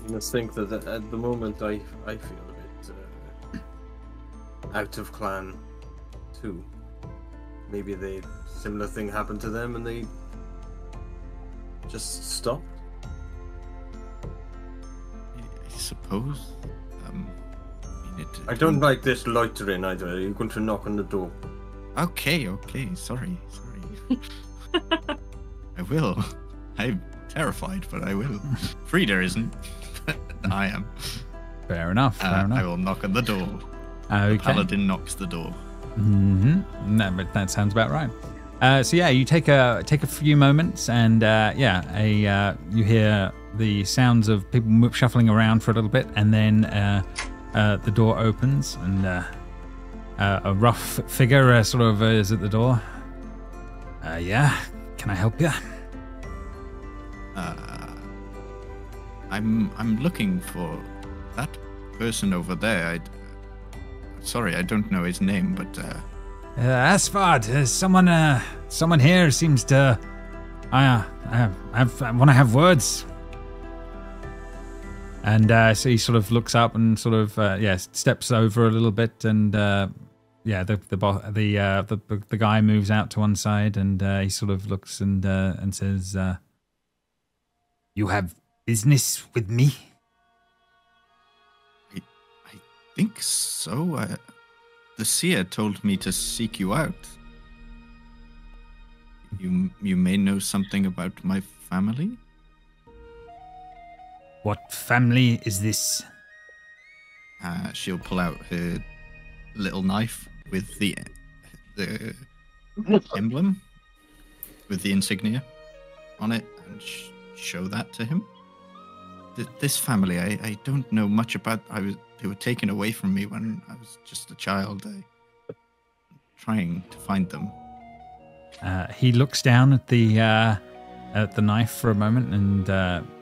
E: You must think that at the moment I feel a bit out of clan too. Maybe similar thing happened to them and they just stopped.
F: I suppose.
E: I don't like this loitering either. You're going to knock on the door.
F: Okay. Sorry. I will. I'm terrified, but I will. Frida isn't. I am.
A: Fair enough.
F: I will knock on the door.
A: Okay.
F: The paladin knocks the door.
A: Mm-hmm. No, but that sounds about right. You take a few moments, and you hear the sounds of people shuffling around for a little bit, and then the door opens, and a rough figure sort of is at the door. Can I help you?
F: I'm looking for that person over there. Sorry, I don't know his name, but
A: Asphard. Someone here seems to. I want to have words.
G: And so he sort of looks up and sort of steps over a little bit, and the guy moves out to one side, and he sort of looks and says, "You have business with me?"
F: I think so. The seer told me to seek you out. You may know something about my family.
G: What family is this?
F: She'll pull out her little knife with the emblem, with the insignia on it, and show that to him. This family, I don't know much about. They were taken away from me when I was just a child. I'm trying to find them.
G: He looks down at the knife for a moment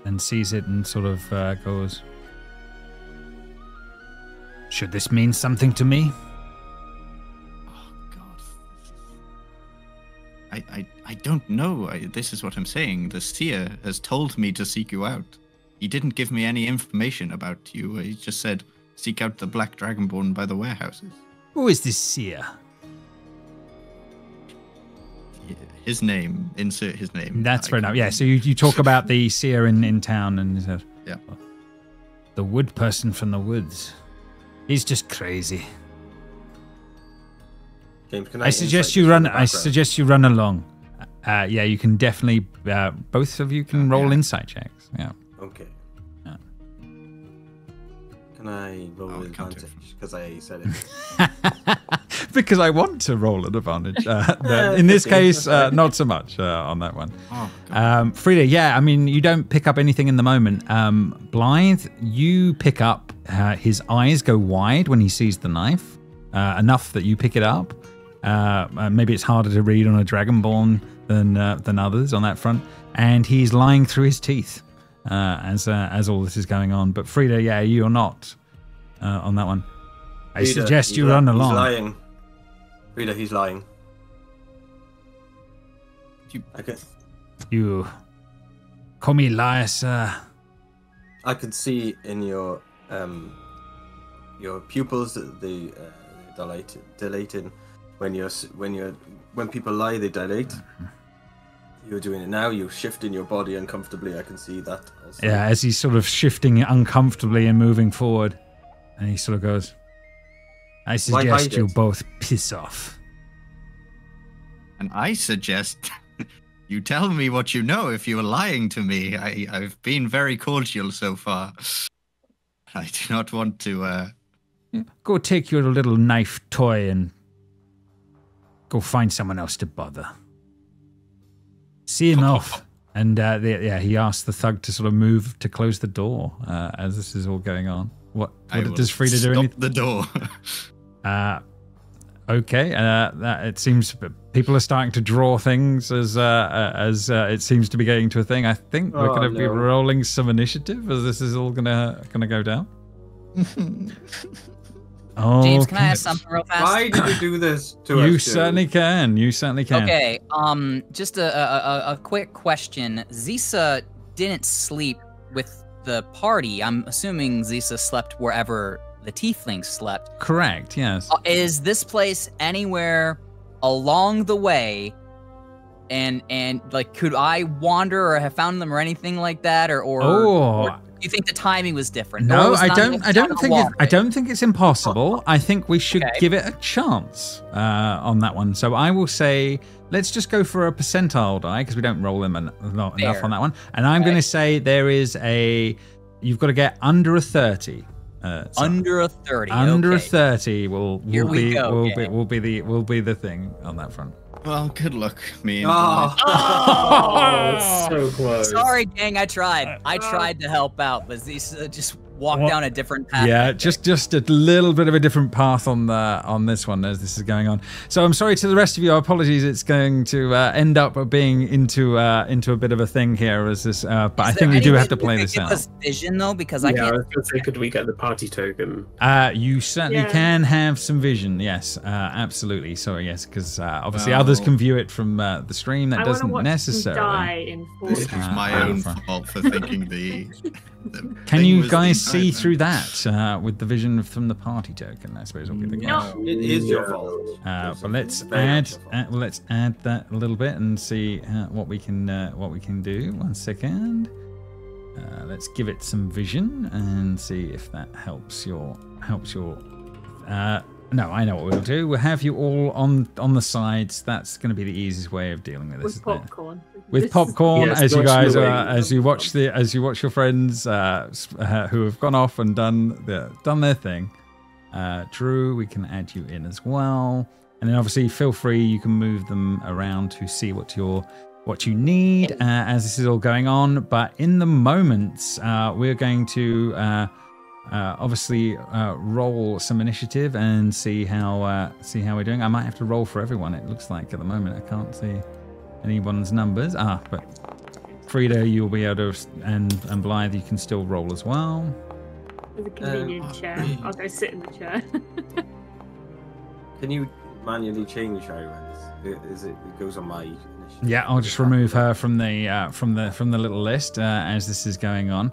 G: and sees it and sort of goes, "Should this mean something to me?"
F: Oh God, I don't know. This is what I'm saying. The seer has told me to seek you out. He didn't give me any information about you. He just said, "Seek out the black dragonborn by the warehouses."
G: Who is this seer?
F: His name. Insert his name.
G: That's fair enough. Yeah, so you talk about the seer in town, and he says,
F: yeah,
G: the wood person from the woods. He's just crazy.
E: James, can
G: I suggest you run. I suggest you run along. Yeah, you can definitely. Both of you can roll insight checks. Yeah.
E: Okay.
G: Yeah.
E: Can I roll with advantage? Because I said it.
G: Because I want to roll an advantage. In this case, not so much on that one.
F: Oh,
G: Frida, yeah, I mean, you don't pick up anything in the moment. Blythe, you pick up his eyes go wide when he sees the knife, enough that you pick it up. Maybe it's harder to read on a Dragonborn than others on that front. And he's lying through his teeth as all this is going on. But Frida, yeah, you're not on that one. I suggest you run along.
E: He's lying. Frida, he's lying.
G: You call me liar, sir.
E: I could see in your pupils they dilating when people lie, they dilate. You're doing it now. You're shifting your body uncomfortably. I can see that also.
G: Yeah, as he's sort of shifting uncomfortably and moving forward, and he sort of goes, "I suggest you both piss off."
F: And I suggest you tell me what you know if you are lying to me. I've been very cordial so far. I do not want to...
G: Go take your little knife toy and go find someone else to bother. See him off. And he asked the thug to sort of move to close the door as this is all going on. What does Frida do?
F: Stop the door.
G: Okay, it seems people are starting to draw things as it seems to be getting to a thing. I think we're going to be rolling some initiative as this is all gonna go down.
B: James, can I ask something real fast?
E: Why did you do this to us?
G: You certainly can. You certainly can.
B: Okay. Just a quick question. Zisa didn't sleep with the party. I'm assuming Zisa slept wherever the tieflings slept.
G: Correct, yes.
B: Is this place anywhere along the way? And like, could I wander or have found them or anything like that? Or do you think the timing was different?
G: No, I don't think it's impossible. I think we should give it a chance on that one. So I will say, let's just go for a percentile die because we don't roll them enough on that one. And I'm going to say you've got to get under a 30.
B: Under a 30.
G: Under a 30 will be the thing on that front.
F: Well, good luck, me.
H: So close.
B: Sorry, gang. I tried. I tried to help out, but these just walked down a different path.
G: Yeah, just a little bit of a different path on this one as this is going on. So I'm sorry to the rest of you. Apologies. It's going to end up being into a bit of a thing here as this. But I think we do have to play this out.
B: Vision though, because I can't.
H: I was going to say, could we get the party token?
G: You certainly can have some vision. Yes, absolutely. Sorry, yes, because obviously others can view it from the stream. That doesn't necessarily.
F: This is my own fault for thinking the
A: Can you guys see through that with the vision from the party token? I suppose will be the guess.
D: No.
E: It is your fault.
A: But let's add that a little bit and see what we can do. 1 second. Let's give it some vision and see if that helps your. No, I know what we'll do. We'll have you all on the sides. That's going to be the easiest way of dealing with this.
D: With popcorn.
A: With popcorn,
H: Yes,
A: as you guys
H: watch
A: as you watch your friends who have gone off and done their thing. Drew, we can add you in as well, and then obviously feel free. You can move them around to see what you need as this is all going on. But in the moment, we're going to obviously roll some initiative and see how we're doing. I might have to roll for everyone. It looks like at the moment I can't see anyone's numbers. But Frida, you'll be able to, and Blythe, you can still roll as well.
D: There's a convenient chair. I'll go sit in the chair.
E: Can you manually change how it goes on my initiative?
A: Yeah, I'll just remove her from the little list as this is going on.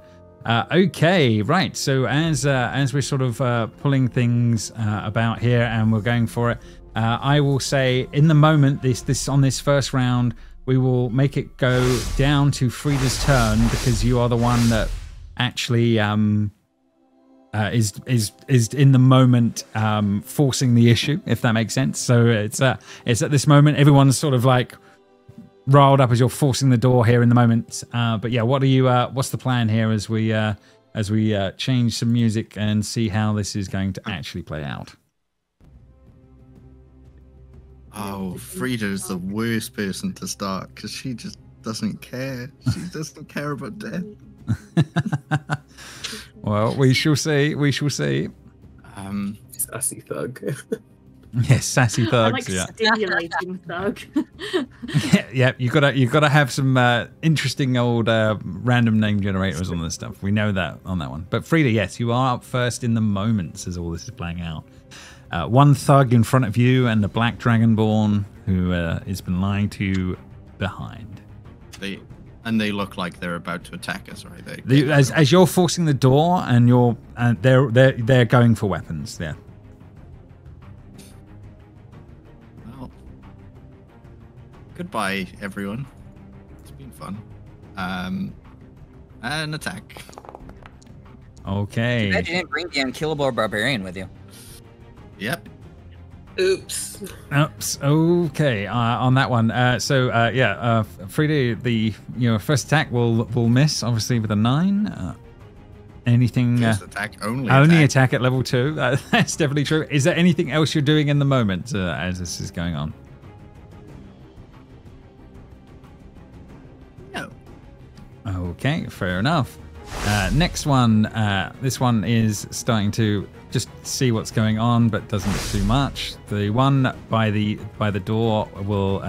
A: Okay, right. So as we're sort of pulling things about here and we're going for it, I will say in the moment this on this first round we will make it go down to Frida's turn because you are the one that actually is in the moment forcing the issue, if that makes sense. So it's at this moment everyone's sort of like riled up as you're forcing the door here in the moment. But yeah, what's the plan here as we change some music and see how this is going to actually play out?
F: Oh, Frida's the worst person to start because she just doesn't care. She doesn't care about death.
A: Well, we shall see. We shall see.
H: Sassy thug.
A: Yes, sassy thugs.
D: I like stimulating thug.
A: Yeah. You gotta have some interesting old random name generators on this stuff. We know that on that one. But Frida, yes, you are up first in the moments as all this is playing out. One thug in front of you and the black dragonborn who has been lying to you behind.
F: They look like they're about to attack us, right?
A: As you're forcing the door and they're going for weapons. Yeah.
F: Well, goodbye, everyone. It's been fun. An attack.
A: Okay.
B: Too bad you didn't bring the unkillable barbarian with you.
F: Yep.
H: Oops.
A: Okay. On that one. Frida, your first attack will miss, obviously with a 9. Anything?
F: First attack
A: only attack at level 2. That's definitely true. Is there anything else you're doing in the moment as this is going on?
F: No.
A: Okay, fair enough. Next one. This one is starting to just see what's going on, but doesn't do much. The one by the door will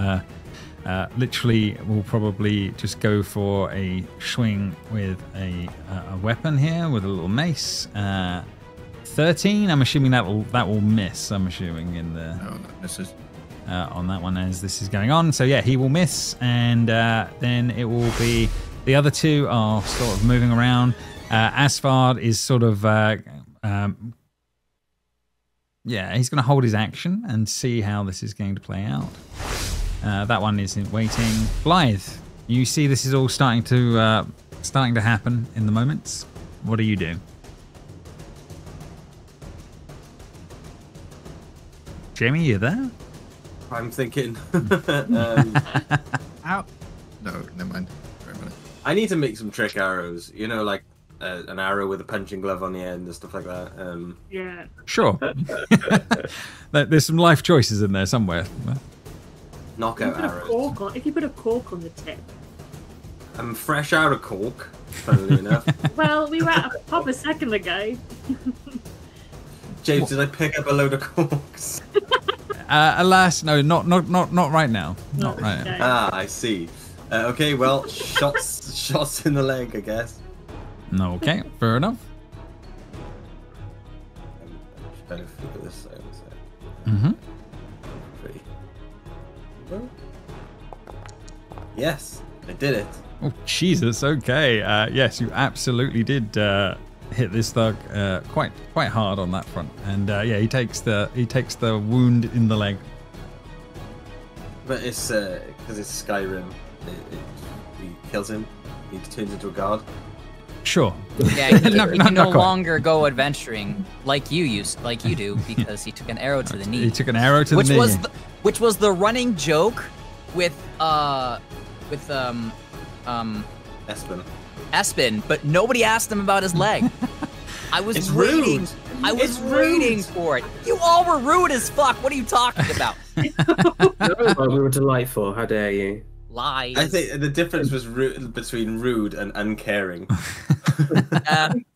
A: will probably just go for a swing with a weapon here with a little mace. 13. I'm assuming that will miss. I'm assuming in the
F: misses
A: on that one as this is going on. So yeah, he will miss, and then it will be the other two are sort of moving around. Asfard is sort of. He's going to hold his action and see how this is going to play out. That one isn't waiting. Blythe, you see this is all starting to happen in the moments. What do you do? Jamie, you there?
E: I'm thinking.
F: Ow. No, never mind.
E: I need to make some trick arrows. You know, like an arrow with a punching glove on the end and stuff like that.
D: Yeah.
A: Sure. There's some life choices in there somewhere.
E: Knockout arrows.
D: If you put a cork on the tip.
E: I'm fresh out of cork, funnily enough.
D: Well, we were at a pub a second ago.
E: James, did I pick up a load of corks?
A: Alas, no, not right now. Not right now.
E: Ah, I see. Okay, well, shots in the leg, I guess.
A: No, okay, fair enough.
E: I'm trying to figure this out.
A: Mm-hmm.
E: Yes, I did it.
G: Oh, Jesus. Okay. Yes, you absolutely did hit this thug quite hard on that front. And yeah, he takes the wound in the leg.
E: But it's because it's Skyrim. He kills him. He turns into a guard.
G: Sure.
B: Yeah, he can no longer go adventuring like you do because he took an arrow to the knee.
G: He took an arrow to the knee.
B: Which was the running joke with Espen, but nobody asked him about his leg. I was waiting. I was waiting for it. You all were rude as fuck. What are you talking about?
H: No, we were delightful. How dare you?
B: Lies.
E: I think the difference was between rude and uncaring.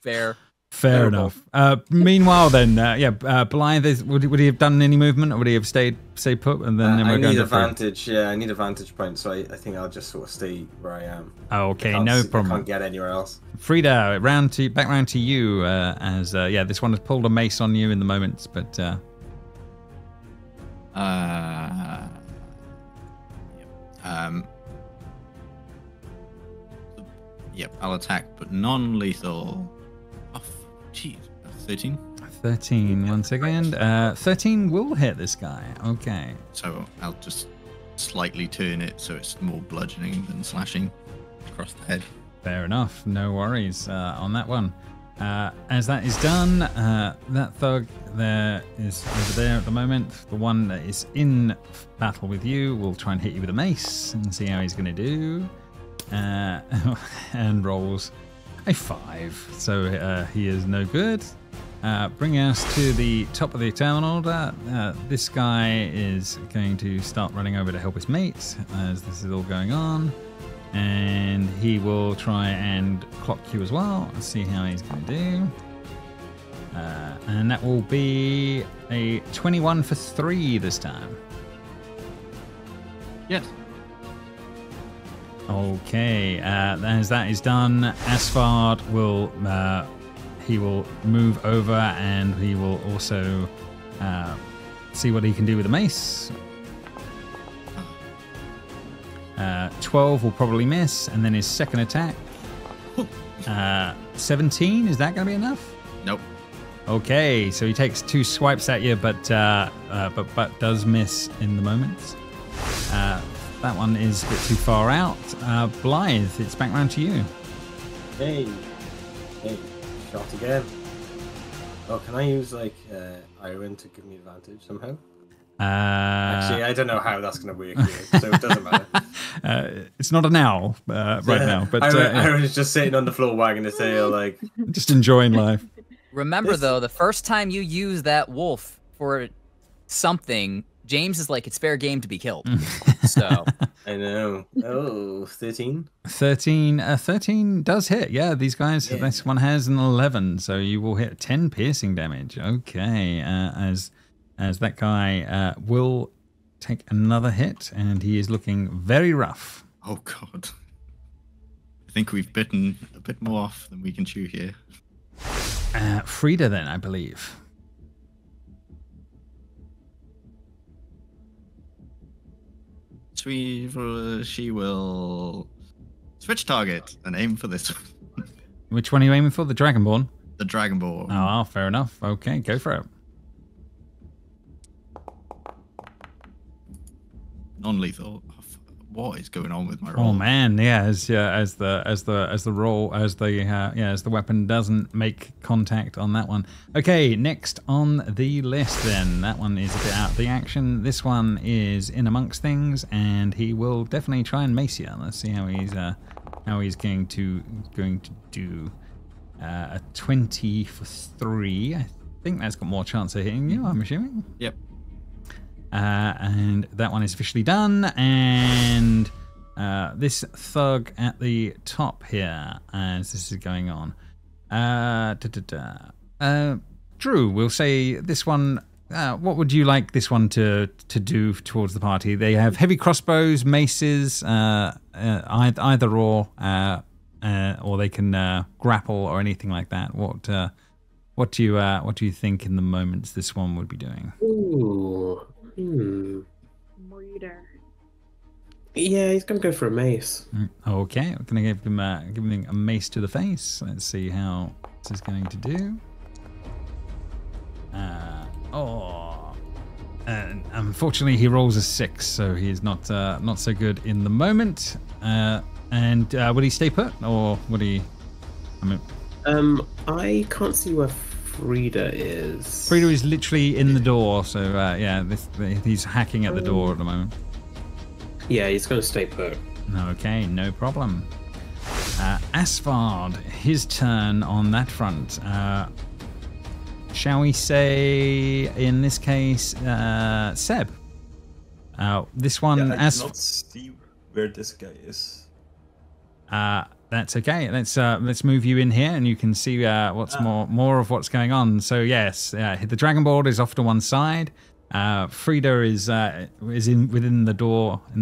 B: Fair.
G: Fair enough. Meanwhile, then, Blythe, would he have done any movement, or would he have stayed put? And then
E: I
G: we're going
E: need
G: to
E: advantage. Yeah, I need a vantage point, so I think I'll just sort of stay where I am.
G: Okay, no problem.
E: I can't get anywhere else.
G: Frida, back round to you. As this one has pulled a mace on you in the moment, but.
F: Yep, I'll attack, but non-lethal. Oh, jeez, 13.
G: 13, one second. 13 will hit this guy. Okay.
F: So I'll just slightly turn it so it's more bludgeoning than slashing across the head.
G: Fair enough. No worries on that one. As that is done, that thug there is over there at the moment. The one that is in battle with you will try and hit you with a mace and see how he's going to do. And rolls a 5. So he is no good. Bringing us to the top of the turn order. This guy is going to start running over to help his mate as this is all going on. And he will try and clock you as well. Let's see how he's going to do. And that will be a 21 for 3 this time.
F: Yes.
G: Okay, as that is done, Asfard will move over and he will also see what he can do with the mace. 12 will probably miss, and then his second attack. 17, is that going to be enough?
F: Nope.
G: Okay, so he takes 2 swipes at you, but does miss in the moment. That one is a bit too far out. Blythe, it's back round to you.
E: Hey, shot again. Oh, can I use iron to give me advantage somehow? Actually, I don't know how that's going to work here, so it doesn't matter.
G: It's not an owl right now, but
E: Iron is just sitting on the floor wagging his tail, like
G: just enjoying life.
B: Remember, though, the first time you use that wolf for something, James is like, it's fair game to be killed. So
E: I know. Oh, 13?
G: 13 does hit. Yeah, these guys, this one has an 11, so you will hit 10 piercing damage. Okay, as that guy will take another hit, and he is looking very rough.
F: Oh, God. I think we've bitten a bit more off than we can chew here.
G: Frida, then, I believe.
F: She will switch target and aim for this one.
G: Which one are you aiming for? The Dragonborn?
F: The Dragonborn.
G: Oh, fair enough. Okay, go for it.
F: Non-lethal. What is going on with my roll?
G: Oh man, yeah, as the weapon doesn't make contact on that one. Okay, next on the list then. That one is a bit out of the action. This one is in amongst things, and he will definitely try and mace you. Let's see how he's going to do. A 20 for 3. I think that's got more chance of hitting you, I'm assuming.
F: Yep.
G: And that one is officially done. And this thug at the top here, as this is going on. Drew, we'll say this one. What would you like this one to do towards the party? They have heavy crossbows, maces, either or they can grapple or anything like that. What do you think in the moments this one would be doing?
H: Ooh.
D: Murder.
H: Yeah, he's gonna go for a mace.
G: Okay, I'm gonna give him a mace to the face. Let's see how this is going to do. And unfortunately, he rolls a 6, so he is not so good in the moment. And would he stay put, or would he? I mean,
H: I can't see where Frida is.
G: Frida is literally in the door, so yeah, he's hacking at the door at the moment.
H: Yeah, he's gonna stay put.
G: Okay, no problem. Asvard, his turn on that front. Shall we say, in this case, Seb? This one,
C: I cannot see where this guy is.
G: That's okay. Let's move you in here, and you can see what's more of what's going on. So yes, the dragon board is off to one side. Frida is within the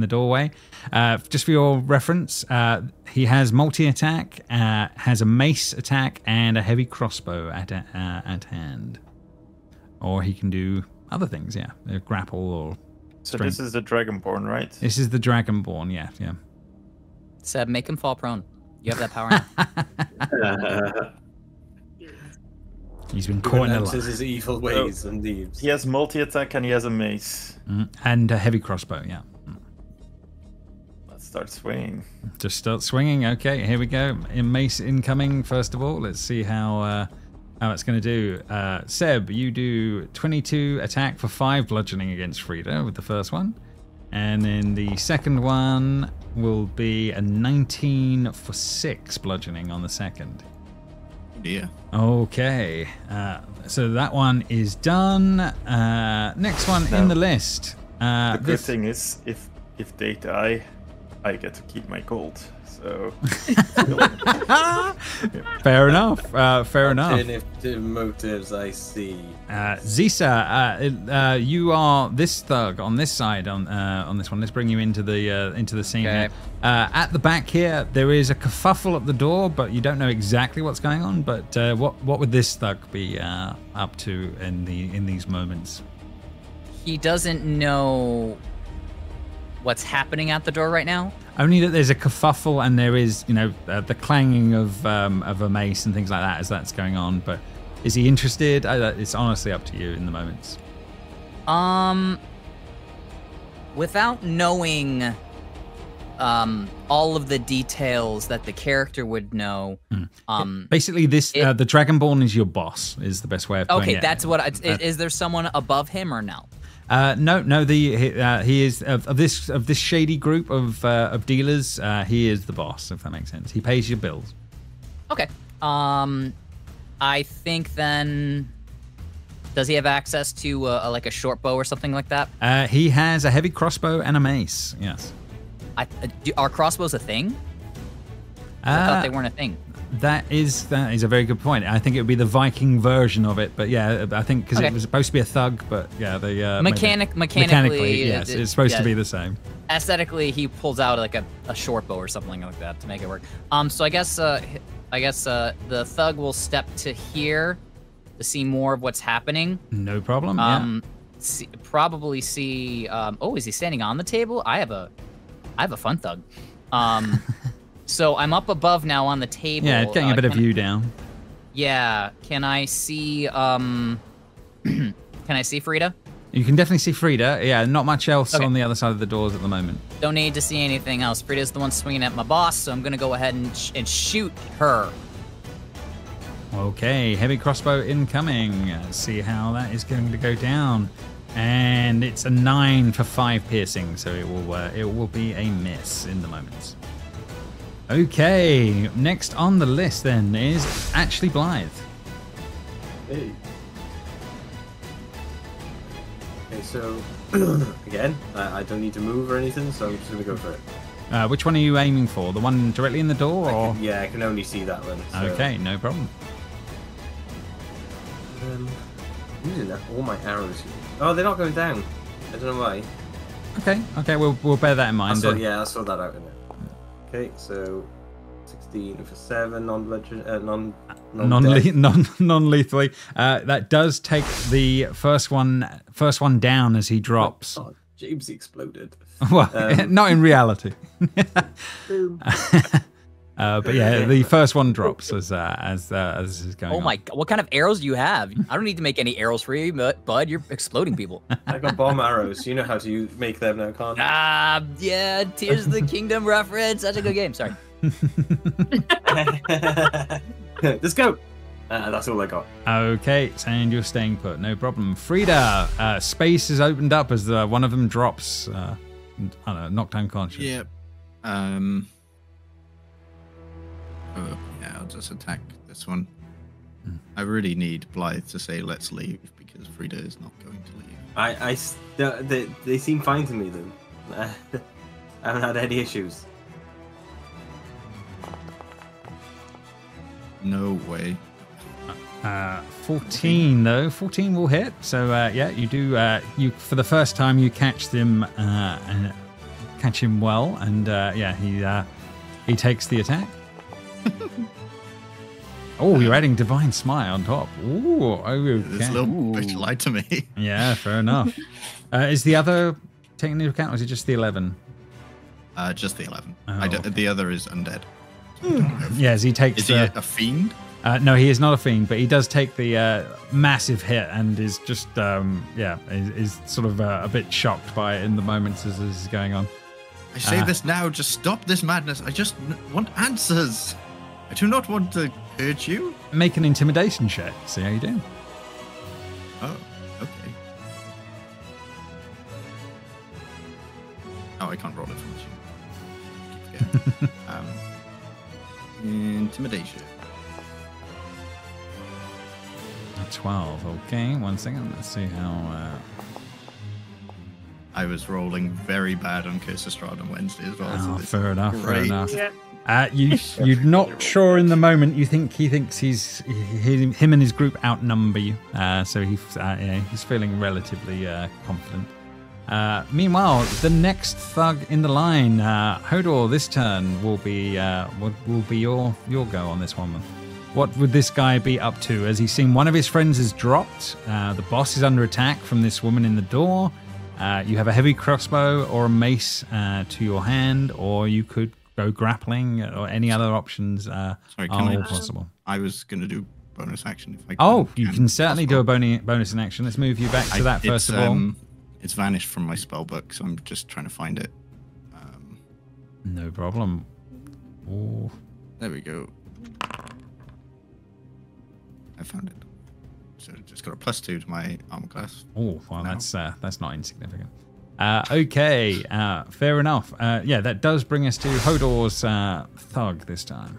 G: doorway. Just for your reference, he has multi-attack, has a mace attack, and a heavy crossbow at hand. Or he can do other things, grapple or
C: So this is the Dragonborn, right?
G: This is the Dragonborn, yeah.
B: Seb, make him fall prone. You have that power now.
G: He's been caught in a lie.
E: His evil ways and deeds.
C: He has multi-attack and he has a mace.
G: And a heavy crossbow, yeah.
C: Let's start swinging.
G: Just start swinging. Okay, here we go. Mace incoming, first of all. Let's see how it's going to do. Seb, you do 22 attack for 5 bludgeoning against Frida with the first one. And then the second one will be a 19 for 6 bludgeoning on the second.
F: Yeah.
G: Okay, so that one is done. Next one in the list.
C: The good thing is, if they die, I get to keep my gold. So
G: fair enough. Fair enough.
E: Alternative motives, I see.
G: Zisa, you are this thug on this side on this one. Let's bring you into the scene.
B: Okay.
G: Here. At the back here, there is a kerfuffle at the door, but you don't know exactly what's going on. But what would this thug be up to in these moments?
B: He doesn't know what's happening at the door right now.
G: Only that there's a kerfuffle and there is, the clanging of a mace and things like that as that's going on. But is he interested? It's honestly up to you in the moments.
B: Without knowing all of the details that the character would know.
G: Basically, the Dragonborn is your boss. Is the best way of putting it.
B: Okay, that's what. Is there someone above him or no?
G: No. He is of this shady group of dealers. He is the boss, if that makes sense. He pays your bills.
B: Okay. I think then. Does he have access to like a short bow or something like that?
G: He has a heavy crossbow and a mace. Yes.
B: Are crossbows a thing? I thought they weren't a thing.
G: That is a very good point. I think it would be the Viking version of it, but yeah, I think because it was supposed to be a thug, but yeah, they mechanically, yes, it's supposed to be the same.
B: Aesthetically, he pulls out like a short bow or something like that to make it work. So I guess the thug will step to here to see more of what's happening.
G: No problem.
B: Probably see. Is he standing on the table? I have a fun thug. So I'm up above now on the table.
G: Yeah, getting a bit of view down.
B: Yeah. Can I see? Can I see Frida?
G: You can definitely see Frida. Yeah, not much else on the other side of the doors at the moment.
B: Don't need to see anything else. Frida's the one swinging at my boss, so I'm gonna go ahead and shoot her.
G: Okay, heavy crossbow incoming. Let's see how that is going to go down. And it's a 9 for 5 piercing, so it will be a miss in the moment. Okay, next on the list then is Ashley Blythe.
E: Hey. Okay, so again, I don't need to move or anything, so I'm just gonna go for it.
G: Which one are you aiming for? The one directly in the door, or?
E: I can only see that one. So.
G: Okay, no problem.
E: Using all my arrows. Oh, they're not going down. I don't know why.
G: Okay, we'll bear that in mind.
E: I saw that out in it. Okay, so 16 for 7 non-lethally.
G: That does take the first one down as he drops.
E: Oh, James exploded.
G: Well, not in reality.
D: Boom.
G: But yeah, the first one drops as this is going on.
B: Oh my god, what kind of arrows do you have? I don't need to make any arrows for you, bud. You're exploding people.
E: I got bomb arrows. You know how to make them now, Con.
B: Yeah, Tears of the Kingdom reference. Such a good game. Sorry.
E: Let's go. That's all I got.
G: Okay, and you're staying put. No problem. Frida, space has opened up as one of them drops. I don't know, knocked unconscious.
F: Yep. Yeah, I'll just attack this one. I really need Blythe to say let's leave because Frida is not going to leave.
E: They seem fine to me then. I haven't had any issues.
F: No way.
G: 14 though. 14 will hit. So yeah, you do. You for the first time you catch them, catch him well, and yeah, he takes the attack. Oh, you're adding Divine Smite on top. Ooh, okay.
F: This little bitch lied to me.
G: Yeah, fair enough. Is the other taken into account, or is it just the 11?
F: Just the 11.
G: Oh, okay.
F: The other is undead.
G: Yes, he takes.
F: Is he a fiend?
G: No, he is not a fiend, but he does take the massive hit and is just, is sort of a bit shocked by it in the moments as this is going on.
F: I say this now, just stop this madness. I just want answers. I do not want to hurt you.
G: Make an intimidation check. See how you do.
F: Oh, okay. Oh, I can't roll it from you. Intimidation.
G: 12. Okay, 1 second. Let's see how.
F: I was rolling very bad on Curse of Strahd on Wednesday as well.
G: Oh,
F: so
G: fair enough.
F: great.
G: Fair enough.
D: Yeah.
G: You're not sure in the moment. You think he thinks him and his group outnumber you. So he's feeling relatively confident. Meanwhile, the next thug in the line, Hodor, this turn will be your go on this one. What would this guy be up to? As he's seen one of his friends has dropped. The boss is under attack from this woman in the door. You have a heavy crossbow or a mace to your hand, or you could go grappling, or any other options are all possible.
F: I was going to do bonus action if I can.
G: Oh, you can certainly do a bonus in action. Let's move you back to that first of all.
F: It's vanished from my spell book, so I'm just trying to find it.
G: No problem. Oh.
F: There we go. I found it. So just got a +2 to my armor class.
G: Oh, well, that's not insignificant. Okay, fair enough. Yeah, that does bring us to Hodor's thug this time.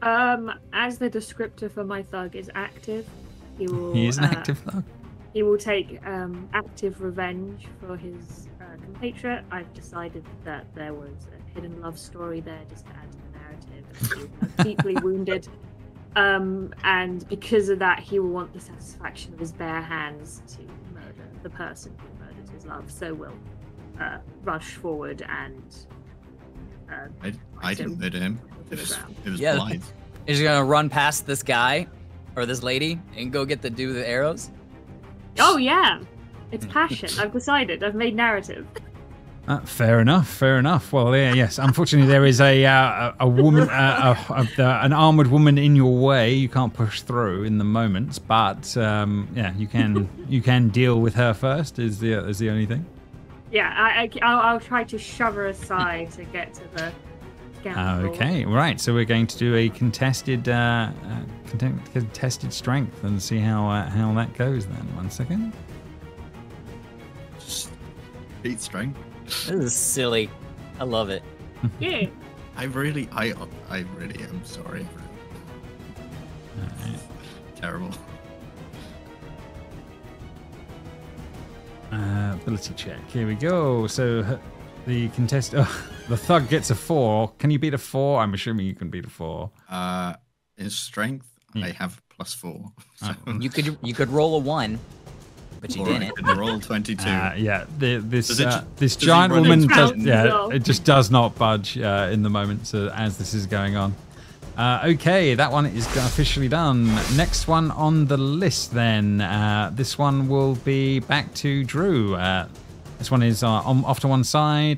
D: As the descriptor for my thug is active,
G: he is an active thug.
D: He will take active revenge for his compatriot. I've decided that there was a hidden love story there just to add to the narrative. He was deeply wounded. And because of that, he will want the satisfaction of his bare hands to murder the person who murdered his love. So we'll rush forward and.
F: I didn't murder him. It was blind.
B: Is he gonna run past this guy or this lady and go get the dude with the arrows?
D: Oh yeah, it's passion. I've decided. I've made narrative.
G: Fair enough. Fair enough. Well, yeah, yes. Unfortunately, there is a woman, an armored woman in your way. You can't push through in the moments, but yeah, you can deal with her first. Is the only thing.
D: Yeah, I'll try to shove her aside to get to the.
G: Okay, right. So we're going to do a contested strength and see how that goes. Then 1 second.
F: Beat strength.
B: This is silly. I love it.
D: Yeah.
F: I really am sorry.
G: Right.
F: Terrible.
G: Ability check. Here we go. So the the thug gets a 4. Can you beat a 4? I'm assuming you can beat a 4.
F: In strength, I have +4. So.
B: You could roll a 1. But you didn't.
F: I roll 22.
G: Yeah, this giant woman it just does not budge in the moments as this is going on. Okay, that one is officially done. Next one on the list then. This one will be back to Drew. This one is off to one side,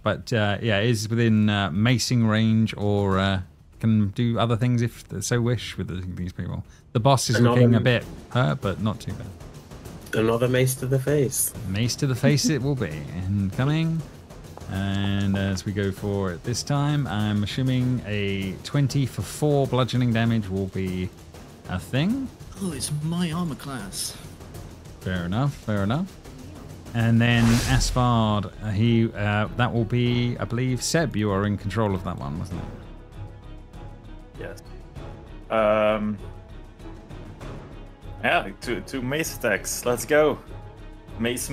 G: but yeah, it is within macing range, or can do other things if they so wish with these people. The boss is looking a bit hurt, but not too bad.
H: Another mace to the face.
G: Mace to the face it will be. Incoming. And as we go for it this time, I'm assuming a 20 for 4 bludgeoning damage will be a thing.
F: Oh, it's my armor class.
G: Fair enough, fair enough. And then Asvard, that will be, I believe, Seb, you are in control of that one, wasn't it?
C: Yes. Yeah, two mace attacks. Let's go. Mace.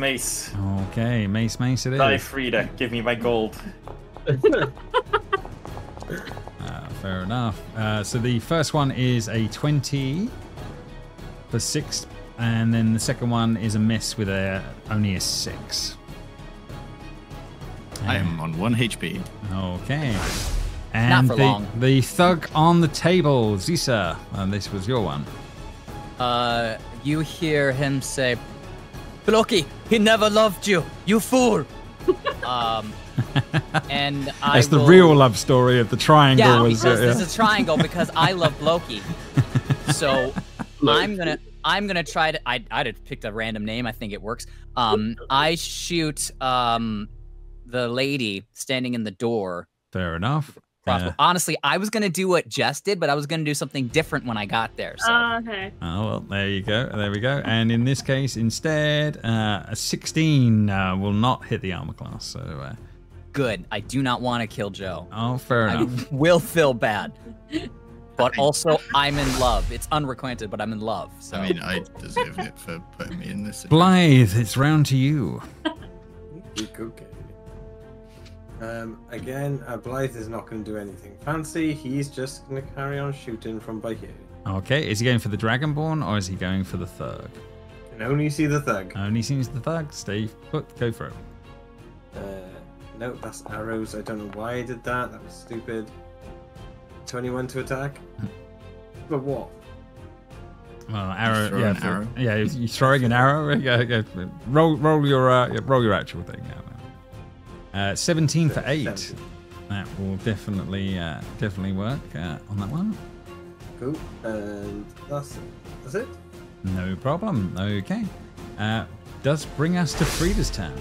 G: Okay, mace it is.
C: Die, Frida. Give me my gold.
G: Fair enough. So the first one is a 20 for 6, and then the second one is a miss with only a 6.
F: I am on 1 HP.
G: Okay. And
B: Not for long.
G: The thug on the table, Zisa, and this was your one.
B: You hear him say, "Blocky, he never loved you, you fool." And
G: That's the real love story of the triangle.
B: Yeah, because there's a triangle because I love Blocky. So I'm gonna try to. I'd have picked a random name. I think it works. I shoot the lady standing in the door.
G: Fair enough.
B: Honestly, I was gonna do what Jess did, but I was gonna do something different when I got there. So.
D: Okay.
G: Oh well, there you go. There we go. And in this case, instead, a 16 will not hit the armor class. So
B: good. I do not want to kill Joe.
G: Oh, fair enough.
B: I will feel bad, but also I'm in love. It's unrequited, but I'm in love. So.
F: I mean, I deserve it for putting me in this situation.
G: Blythe, it's round to you.
E: Okay. Again, Blythe is not going to do anything fancy. He's just going to carry on shooting from by here.
G: Okay, is he going for the Dragonborn or is he going for the thug?
E: You can only see the thug.
G: Only sees the thug. Stay put. Go for it.
E: No, that's arrows. I don't know why I did that. That was stupid. 21 to attack. But what?
G: Well, arrow.
F: Throw
G: Yeah,
F: an arrow.
G: Yeah, you're throwing an arrow. Yeah. Roll your actual thing. Yeah. 17 for 8.
E: 17.
G: That will definitely work on that one.
E: Cool. And that's it.
G: No problem. Okay. Does bring us to Frida's turn.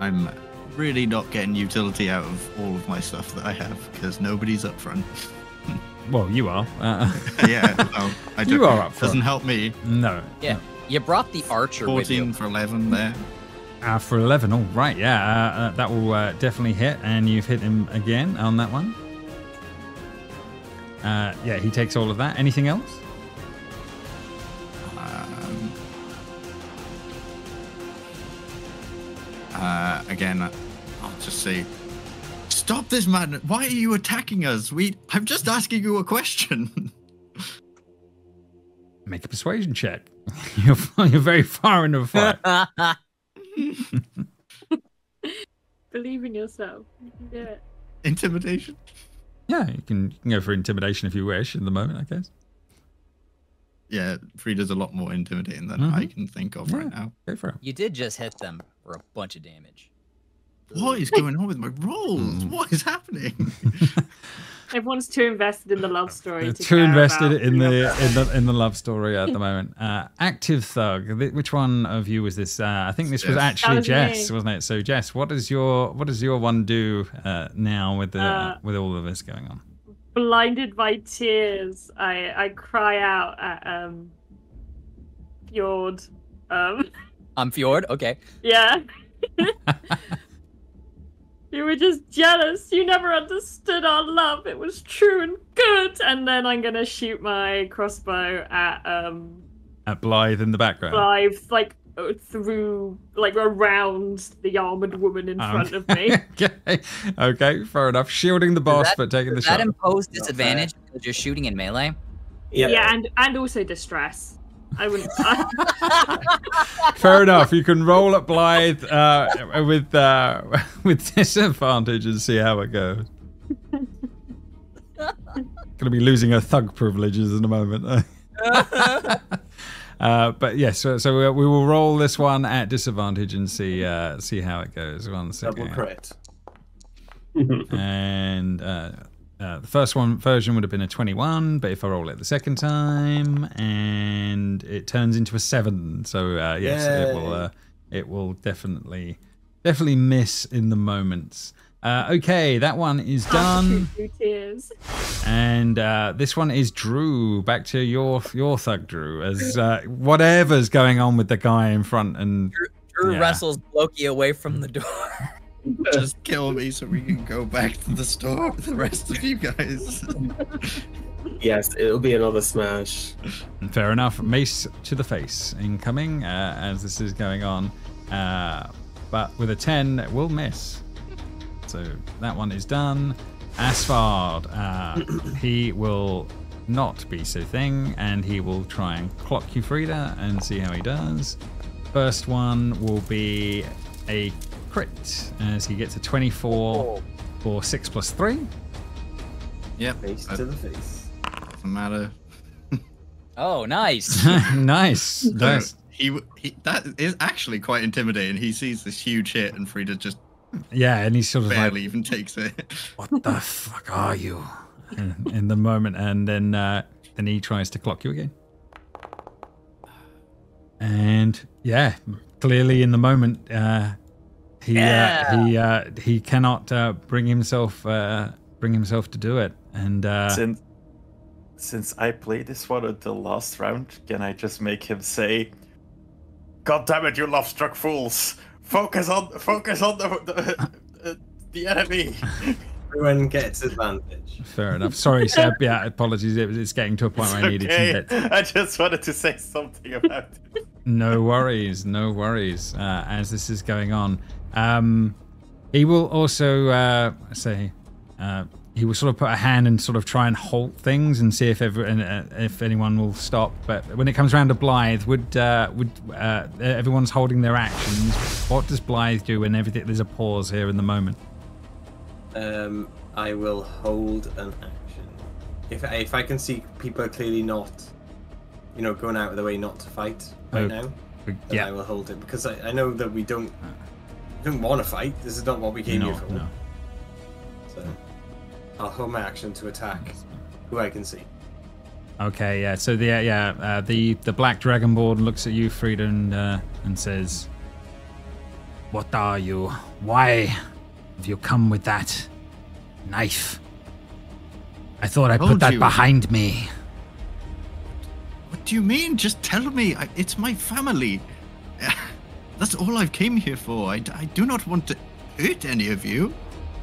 F: I'm really not getting utility out of all of my stuff that I have because nobody's up front.
G: Well, you are.
F: Yeah, well, I
G: you are up front.
F: Doesn't help me.
G: No.
B: Yeah, you brought the archer with you.
F: 14 for 11 there.
G: For 11, all right, yeah, that will definitely hit, and you've hit him again on that one. Yeah, he takes all of that. Anything else?
F: Again, I'll just say, stop this, man! Why are you attacking us? I'm just asking you a question.
G: Make a persuasion check. You're very far into the fight.
D: Believe in yourself. You can do it.
F: Intimidation?
G: Yeah, you can go for intimidation if you wish in the moment, I guess.
F: Yeah, Frida's a lot more intimidating than I can think of right now.
G: Go for it.
B: You did just hit them for a bunch of damage.
F: What is going on with my rolls? What is happening?
D: Everyone's too invested in the love story.
G: Too invested in the love story at the moment. Active thug. Which one of you was this? I think this was actually Jess, wasn't it? So Jess, what does your one do now with all of this going on?
D: Blinded by tears, I cry out at Fjord.
B: I'm Fjord. Okay.
D: Yeah. You were just jealous. You never understood our love. It was true and good. And then I'm gonna shoot my crossbow at
G: Blythe in the background.
D: Blythe, through, around the armored woman in front of me.
G: Okay, fair enough. Shielding the boss, but taking the shot.
B: Does that impose disadvantage because you're shooting in melee?
D: Yeah, and also distress. I wouldn't.
G: Fair enough. You can roll at Blythe with disadvantage and see how it goes. Going to be losing her thug privileges in a moment. But yes, so we will roll this one at disadvantage and see how it goes. 1 second.
E: Double crit.
G: And the first version would have been a 21, but if I roll it the second time, and it turns into a 7, so yes, it will definitely miss in the moments. Okay, that one is done.
D: Tears.
G: And this one is Drew. Back to your thug, Drew. As whatever's going on with the guy in front, and
B: Drew wrestles Loki away from the door.
F: Just kill me so we can go back to the store with the rest of you guys.
H: Yes, it'll be another smash.
G: Fair enough. Mace to the face incoming as this is going on. But with a 10, it will miss. So that one is done. Asphard, he will not be so thing, and he will try and clock you, Frida, and see how he does. First one will be a crit, as he gets a 24 for 6 plus 3.
F: Yep.
E: Face to the face.
F: Doesn't matter.
B: Oh, nice.
G: Nice.
F: He that is actually quite intimidating. He sees this huge hit, and Frida just
G: and he's sort of
F: barely even takes it.
G: What the fuck are you? In the moment, and then he tries to clock you again. And clearly in the moment, he cannot bring himself to do it. And
C: since I played this one until last round, can I just make him say, "God damn it, you love-struck fools! Focus on the enemy."
E: Everyone gets advantage.
G: Fair enough. Sorry, Seb. Yeah, apologies. It's getting to a point where I needed some bits.
C: I just wanted to say something about it.
G: No worries. As this is going on, he will also he will sort of put a hand and sort of try and halt things and see if anyone will stop. But when it comes around to Blythe, would everyone's holding their actions? What does Blythe do when there's a pause here in the moment?
E: I will hold an action. If I can see people are clearly not, going out of the way not to fight now, then I will hold it, because I know that we don't want to fight. This is not what we came here for. No. So I'll hold my action to attack who I can see.
G: Okay, yeah. So the black dragonborn looks at you, Frida, and says, "What are you? Why have you come with that knife? I thought I put that behind me."
F: What do you mean? Just tell me. It's my family. That's all I've came here for. I do not want to hurt any of you.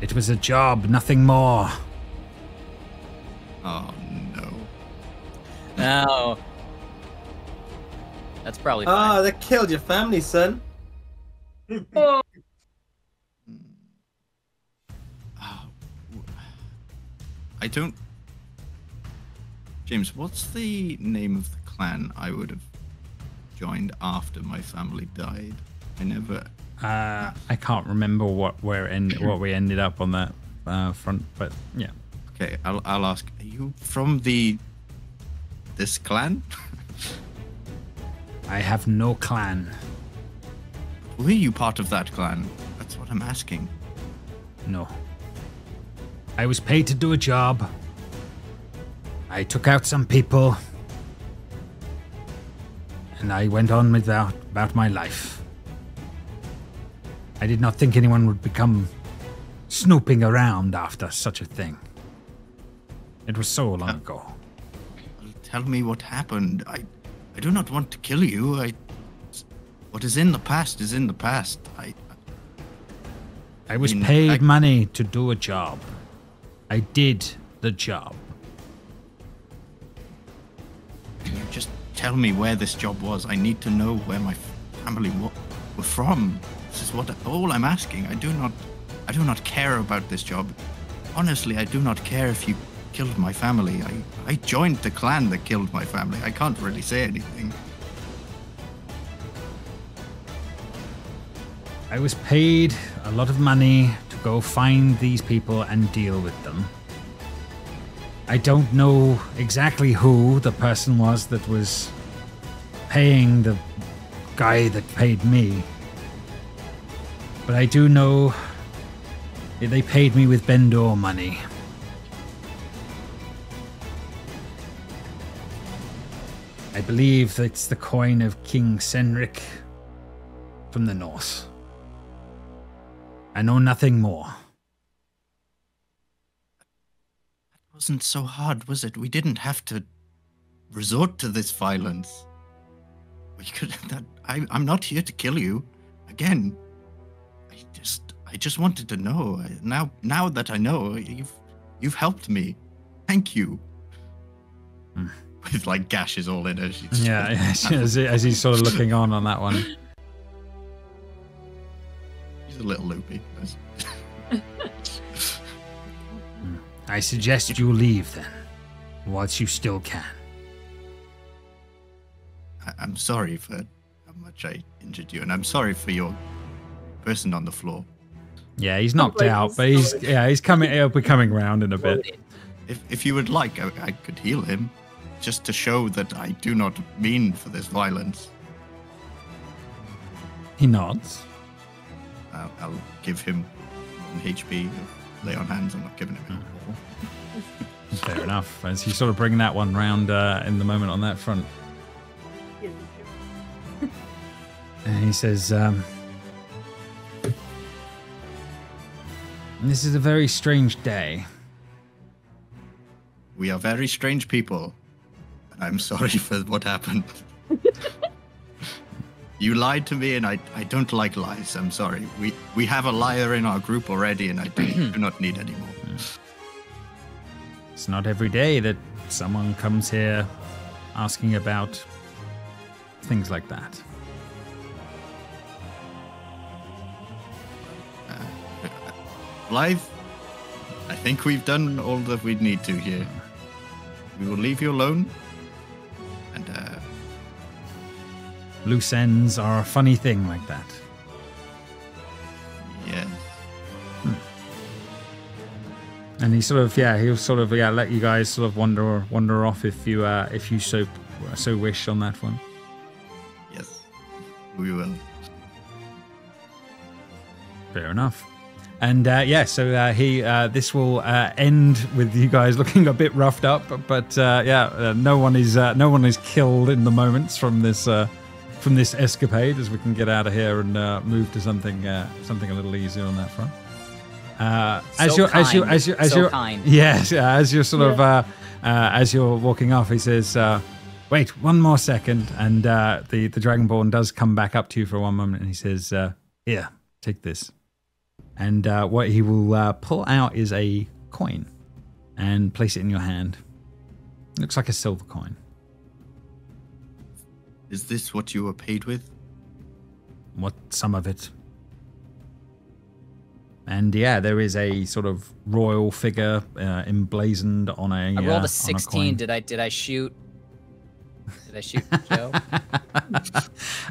G: It was a job, nothing more.
F: Oh, no.
B: No. That's probably fine.
E: Oh, they killed your family, son.
B: Oh.
F: I don't... James, what's the name of the clan I would have joined after my family died? I never...
G: I can't remember what we ended up on that front, but yeah.
F: Okay, I'll ask. Are you from this clan?
G: I have no clan.
F: Were you part of that clan? That's what I'm asking.
G: No. I was paid to do a job. I took out some people, and I went on about my life. I did not think anyone would become snooping around after such a thing. It was so long ago.
F: Tell me what happened. I do not want to kill you. What is in the past is in the past.
G: I was paid money to do a job. I did the job.
F: Can you just tell me where this job was? I need to know where my family were from. This is all I'm asking. I do not care about this job. Honestly, I do not care if you killed my family. I joined the clan that killed my family. I can't really say anything.
A: I was paid a lot of money to go find these people and deal with them. I don't know exactly who the person was that was paying the guy that paid me. But I do know they paid me with Bendor money. I believe it's the coin of King Senric from the north. I know nothing more.
F: It wasn't so hard, was it? We didn't have to resort to this violence. We could. I'm not here to kill you. Again, I just wanted to know. Now that I know, you've helped me. Thank you. With like gashes all in her.
A: As he's sort of looking on that one.
F: He's a little loopy.
A: I suggest you leave then, whilst you still can.
F: I'm sorry for how much I injured you, and I'm sorry for your person on the floor.
A: Yeah, he's knocked out, but he's coming. He'll be coming round in a bit.
F: If you would like, I could heal him, just to show that I do not mean for this violence.
A: He nods.
F: I'll give him 1 HP. Lay on hands. I'm not giving him any more.
A: Fair enough. As he's sort of bringing that one round in the moment on that front. And he says, this is a very strange day.
F: We are very strange people. I'm sorry for what happened. You lied to me, and I don't like lies. I'm sorry. We have a liar in our group already, and I do not need any more.
A: It's not every day that someone comes here asking about things like that.
F: Blythe, I think we've done all that we need to here. We will leave you alone. And,
A: loose ends are a funny thing like that.
F: Yes.
A: And he sort of, he'll sort of, let you guys sort of wander off if you so wish on that one.
F: Yes, we will.
A: Fair enough. And so this will end with you guys looking a bit roughed up, but no one is killed in the moments from this escapade, as we can get out of here and move to something a little easier on that front. As you're walking off, he says, "Wait, one more second," and the Dragonborn does come back up to you for one moment, and he says, "Here, take this." And what he will pull out is a coin and place it in your hand. It looks like a silver coin.
F: Is this what you were paid with?
A: Some of it. And there is a sort of royal figure emblazoned on a.
B: I rolled a 16. Did I shoot? Did I shoot Joe?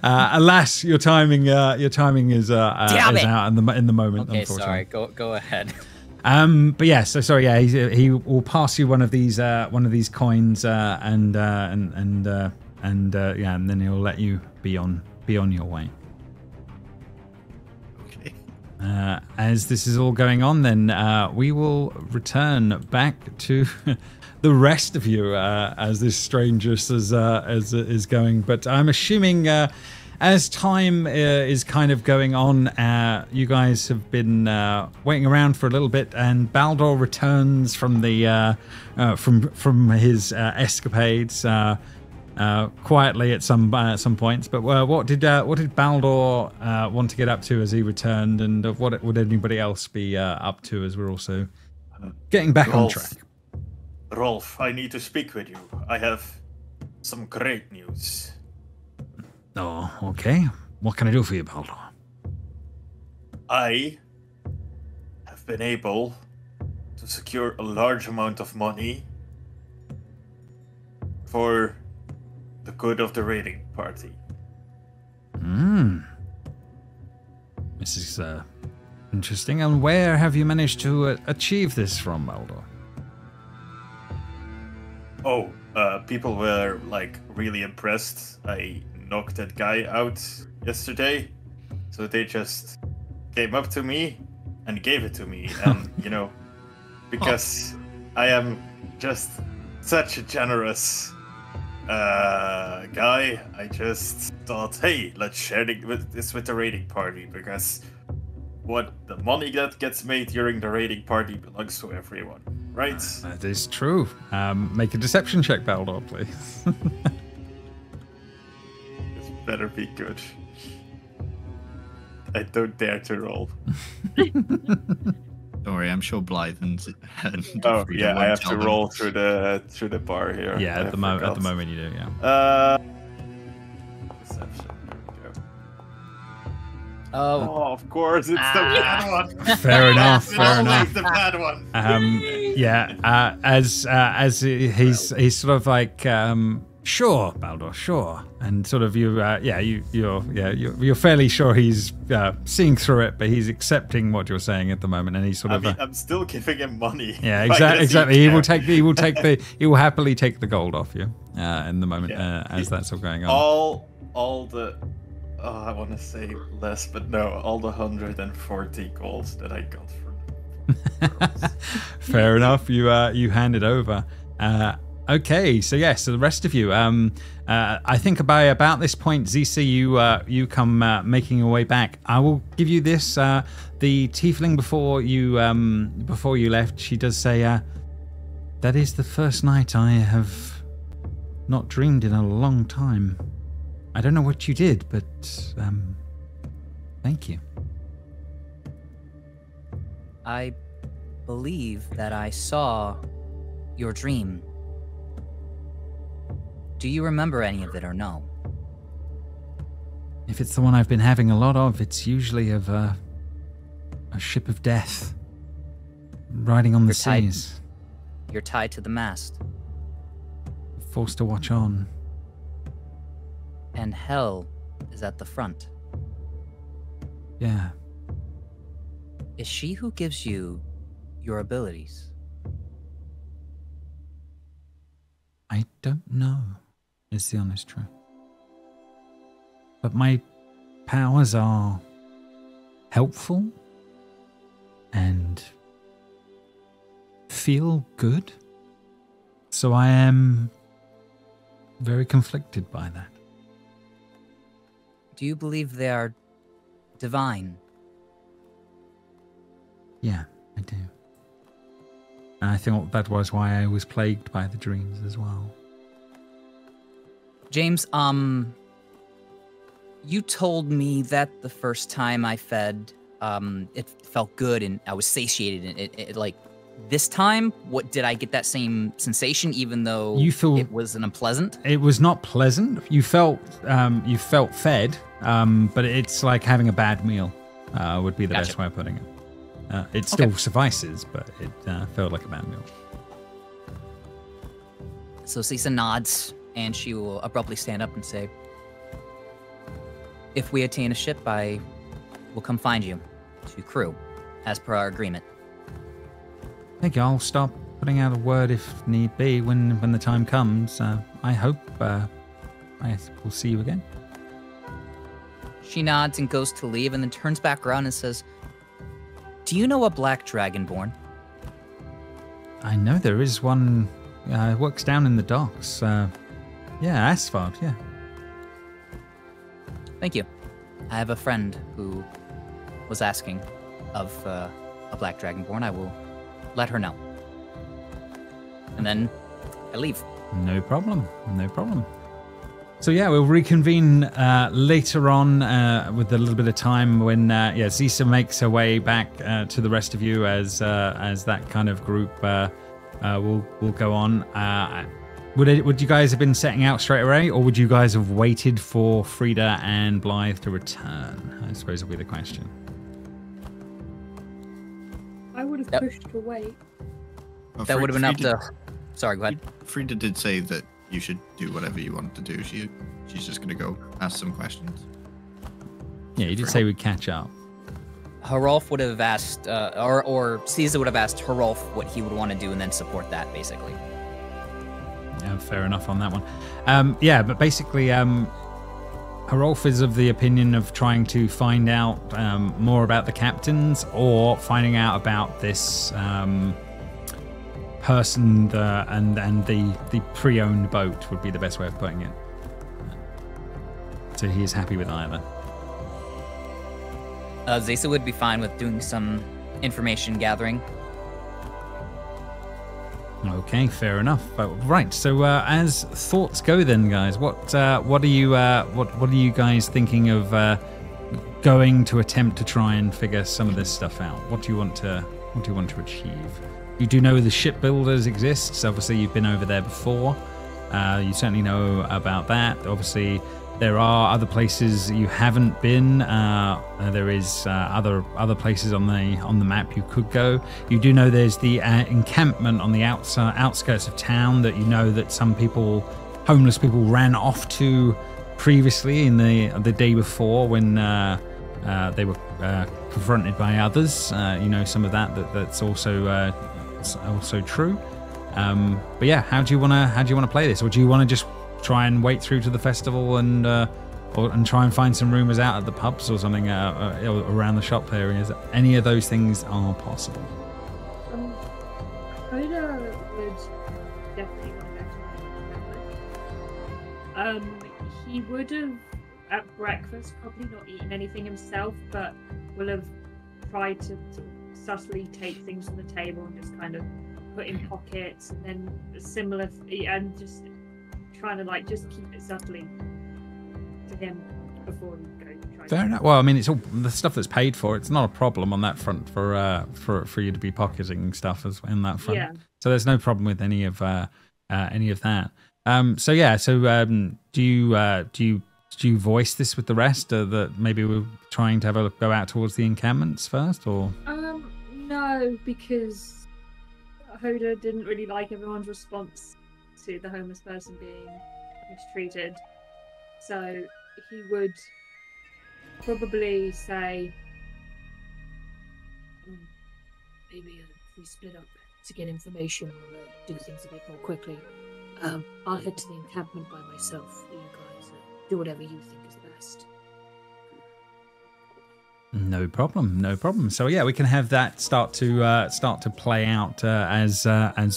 A: Alas, your timing is out in the moment.
B: Okay,
A: unfortunately.
B: sorry. Go ahead.
A: But yeah, so sorry. Yeah, he will pass you one of these coins, and then he'll let you be on your way.
F: Okay.
A: As this is all going on, then we will return back to the rest of you as this strangest as is going. But I'm assuming as time is kind of going on, you guys have been waiting around for a little bit, and Baldur returns from the from his escapades quietly at some points. But what did Baldur want to get up to as he returned, and what would anybody else be up to as we're also getting back on track?
C: Rolf, I need to speak with you. I have some great news.
A: Oh, okay. What can I do for you, Baldur?
C: I have been able to secure a large amount of money for the good of the raiding party.
A: I
G: this is interesting. And where have you managed to achieve this from, Baldor?
C: Oh, people were like really impressed. I knocked that guy out yesterday, so they just came up to me and gave it to me. And you know, because I am just such a generous guy, I just thought, hey, let's share this with the raiding party, because what the money that gets made during the raiding party belongs to everyone, right?
G: That is true. Make a deception check, Baldor, please.
C: This better be good. I don't dare to roll.
F: Don't worry, I'm sure Blythe and
C: oh yeah, I have to roll through the bar here.
G: Yeah, at the moment you do. Yeah.
C: Deception.
B: Oh,
C: of course, it's the bad one.
G: Fair enough. Fair
C: Always
G: enough.
C: the bad one.
G: Yeah. As he's sort of like, sure, Baldor, sure, and sort of you're fairly sure he's seeing through it, but he's accepting what you're saying at the moment, and he's sort of.
C: I'm still giving him money.
G: Yeah, exactly. He will happily take the gold off you in the moment as that's all going on.
C: All the. Oh, I want to say less, but no, all the 140 golds that I got from.
G: Fair enough. You hand it over. Okay, so the rest of you. I think by about this point, Zisa, you come making your way back. I will give you this. The tiefling before you left, she does say, "That is the first night I have not dreamed in a long time. I don't know what you did, but thank you."
B: I believe that I saw your dream. Do you remember any of it or no?
G: If it's the one I've been having a lot of, it's usually of a ship of death riding on the seas.
B: You're tied to the mast.
G: Forced to watch on.
B: And hell is at the front.
G: Yeah.
B: Is she who gives you your abilities?
G: I don't know, is the honest truth. But my powers are helpful and feel good. So I am very conflicted by that.
B: Do you believe they are divine?
G: Yeah, I do. And I think that was why I was plagued by the dreams as well.
B: James, you told me that the first time I fed, it felt good and I was satiated. And it like this time, what did I get that same sensation? Even though it was an unpleasant.
G: It was not pleasant. You felt fed, but it's like having a bad meal. Would be the best way of putting it. It still suffices, but it felt like a bad meal.
B: So Cisa nods, and she will abruptly stand up and say, "If we attain a ship, I will come find you to crew, as per our agreement."
G: Thank you. I'll start putting out a word if need be when the time comes. I hope I will see you again.
B: She nods and goes to leave, and then turns back around and says, "Do you know a black dragonborn?"
G: I know there is one. Works down in the docks. Yeah, Asphalt, yeah.
B: Thank you. I have a friend who was asking of a black dragonborn. I will let her know. And then I leave.
G: No problem. So yeah, we'll reconvene later on with a little bit of time when Zisa makes her way back to the rest of you as that kind of group will go on. Would you guys have been setting out straight away, or would you guys have waited for Frida and Blythe to return? I suppose will be the question.
D: I would have pushed away.
F: Well,
B: that would have been up to... Sorry, go ahead.
F: Frida did say that you should do whatever you want to do. She's just going to go ask some questions.
G: Yeah, you did say we'd catch up.
B: Hrolf would have asked, or Caesar would have asked Hrolf what he would want to do, and then support that, basically.
G: Yeah, fair enough on that one. Yeah, but basically, Hrolf is of the opinion of trying to find out more about the captains, or finding out about this person and the pre-owned boat would be the best way of putting it. So he is happy with either.
B: Zesa would be fine with doing some information gathering.
G: Okay, fair enough. Right. So as thoughts go, then, guys, what are you guys thinking of going to attempt to try and figure some of this stuff out? What do you want to achieve? You do know the shipbuilders exists. Obviously, you've been over there before. You certainly know about that. Obviously, there are other places you haven't been. There is other places on the map you could go. You do know there's the encampment on the outskirts of town that you know that some people, homeless people, ran off to previously in the day before when they were confronted by others. You know some of that's also true. But yeah, how do you want to play this, or do you want to just try and wait through to the festival and try and find some rumors out at the pubs or something around the shop areas? Any of those things are possible.
D: Hoda would definitely want to go to the he would have at breakfast probably not eaten anything himself, but will have tried to subtly take things from the table and just kind of put in pockets, and then similar, and just trying to just keep it subtly to him before we go.
G: Fair enough. Well, I mean, it's all the stuff that's paid for. It's not a problem on that front for you to be pocketing stuff in that front.
D: Yeah.
G: So there's no problem with any of that. So yeah. So do you voice this with the rest? That maybe we're trying to have a go out towards the encampments first, or?
D: No, because Hoda didn't really like everyone's response to the homeless person being mistreated, so he would probably say,
I: maybe if we split up to get information, we'll do things a bit more quickly. I'll head to the encampment by myself. You guys do whatever you think is best.
G: No problem. So yeah, we can have that start to play out as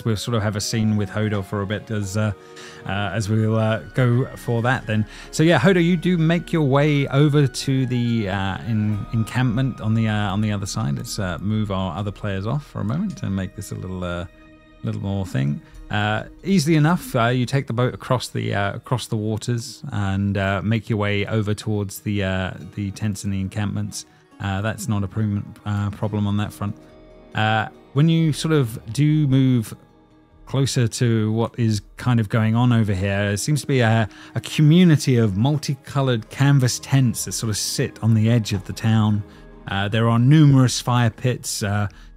G: we'll sort of have a scene with Hodo for a bit as we'll go for that then. So yeah, Hodo, you do make your way over to the encampment on the other side. Let's move our other players off for a moment and make this a little more thing. Easily enough, you take the boat across the waters and make your way over towards the tents and the encampments. That's not a problem on that front. When you sort of do move closer to what is kind of going on over here, it seems to be a community of multicolored canvas tents that sort of sit on the edge of the town. There are numerous fire pits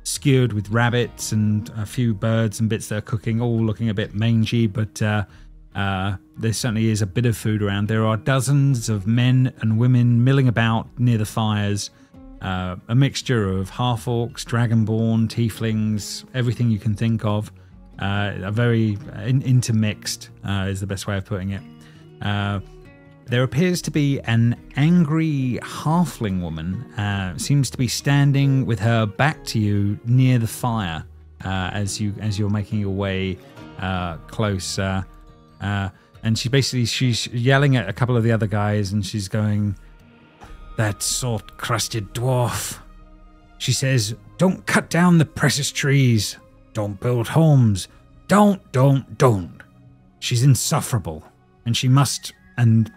G: skewered with rabbits and a few birds and bits that are cooking, all looking a bit mangy, but there certainly is a bit of food around. There are dozens of men and women milling about near the fires. A mixture of half-orcs, dragonborn, tieflings, everything you can think of. A very intermixed is the best way of putting it. There appears to be an angry halfling woman. Seems to be standing with her back to you near the fire as you're making your way close. And she's yelling at a couple of the other guys, and she's going, "That salt-crusted dwarf," she says, "don't cut down the precious trees. Don't build homes. Don't. She's insufferable, and she must..." And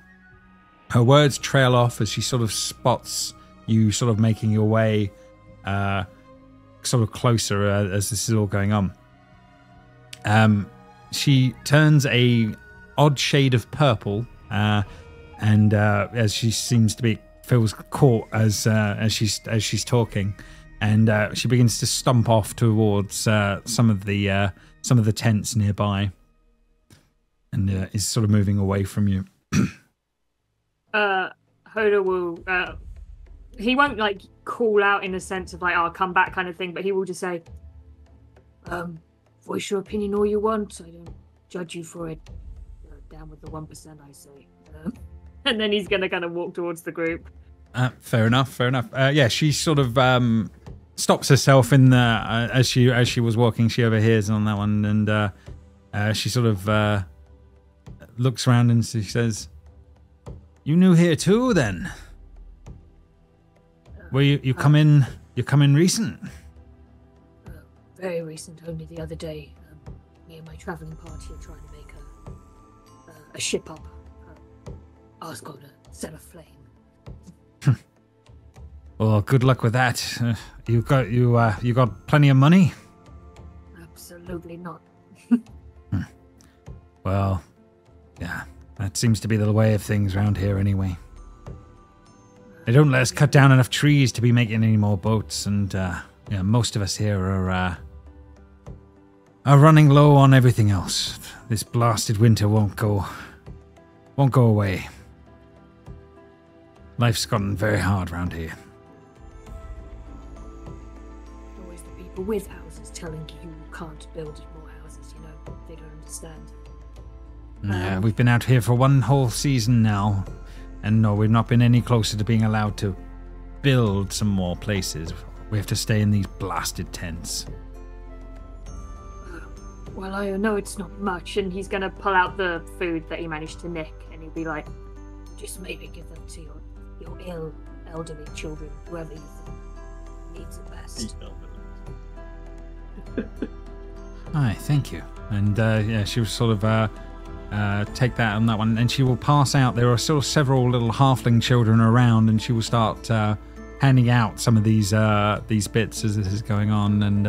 G: her words trail off as she sort of spots you sort of making your way sort of closer as this is all going on. She turns a odd shade of purple, and as she seems to be feels caught as she's talking, and she begins to stomp off towards some of the tents nearby, and is sort of moving away from you.
D: Hoda will he won't like call out in a sense of like, "I'll come back" kind of thing, but he will just say, "Voice your opinion all you want. I don't judge you for it. Down with the 1%, I say." And then he's gonna kind of walk towards the group.
G: Fair enough. Yeah, she sort of stops herself in the as she was walking. She overhears on that one, and she sort of looks around and she says, "You new here too, then? Well, you come in? You come in recent?"
I: Very recent. Only the other day. Me and my travelling party are trying to make a ship up. I was going to set aflame.
G: Well, good luck with that. You got plenty of money?
I: Absolutely not.
G: Well, yeah, that seems to be the way of things around here anyway. They don't let us cut down enough trees to be making any more boats, and yeah, most of us here are running low on everything else. This blasted winter won't go away. Life's gotten very hard around here.
I: Always the people with houses telling you can't build more houses, you know. They don't understand.
G: Yeah, we've been out here for one whole season now, and no, we've not been any closer to being allowed to build some more places. We have to stay in these blasted tents.
D: Well, I know it's not much, and he's gonna pull out the food that he managed to nick, and he'll be like,
I: "Just maybe give them to your ill elderly children, whoever you think needs it best."
G: Aye, thank you. And yeah, she will sort of take that on that one, and she will pass out. There are still several little halfling children around, and she will start handing out some of these bits as this is going on. And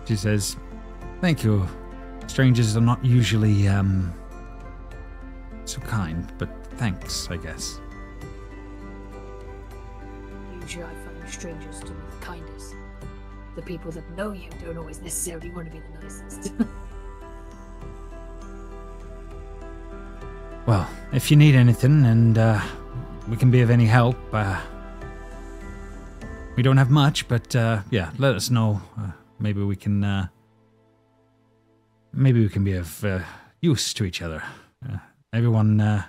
G: she says, "Thank you. Strangers are not usually so kind, but thanks, I guess."
I: Usually I find strangers to be the kindest. The people that know you don't always necessarily want to be the nicest.
G: Well, if you need anything and we can be of any help, we don't have much, but yeah, let us know. Maybe we can be of use to each other. Everyone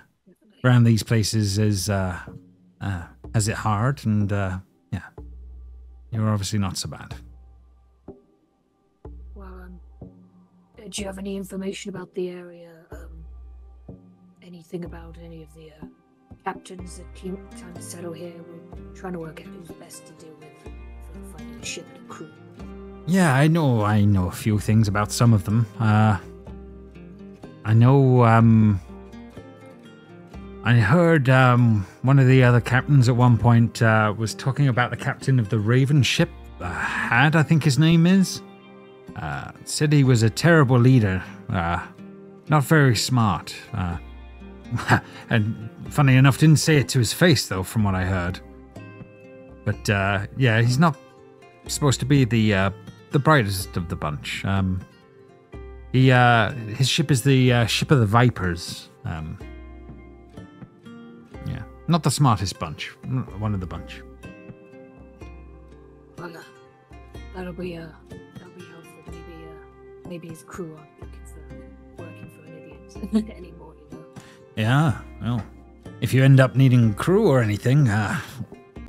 G: around these places has it hard, and yeah, you're obviously not so bad.
I: Well, do you have any information about the area? Anything about any of the captains that came time to settle here? We're trying to work out who's best to deal with for finding a ship and a crew.
G: Yeah, I know a few things about some of them. I know, I heard one of the other captains at one point was talking about the captain of the Raven ship, Had, I think his name is. Said he was a terrible leader, not very smart. And funny enough, didn't say it to his face, though, from what I heard. But yeah, he's not supposed to be the brightest of the bunch. His ship is the ship of the Vipers. Yeah, not the smartest bunch. One of the bunch.
I: Well, that'll be helpful. Maybe his crew aren't working for an idiot anymore. You know.
G: Yeah, well, if you end up needing crew or anything,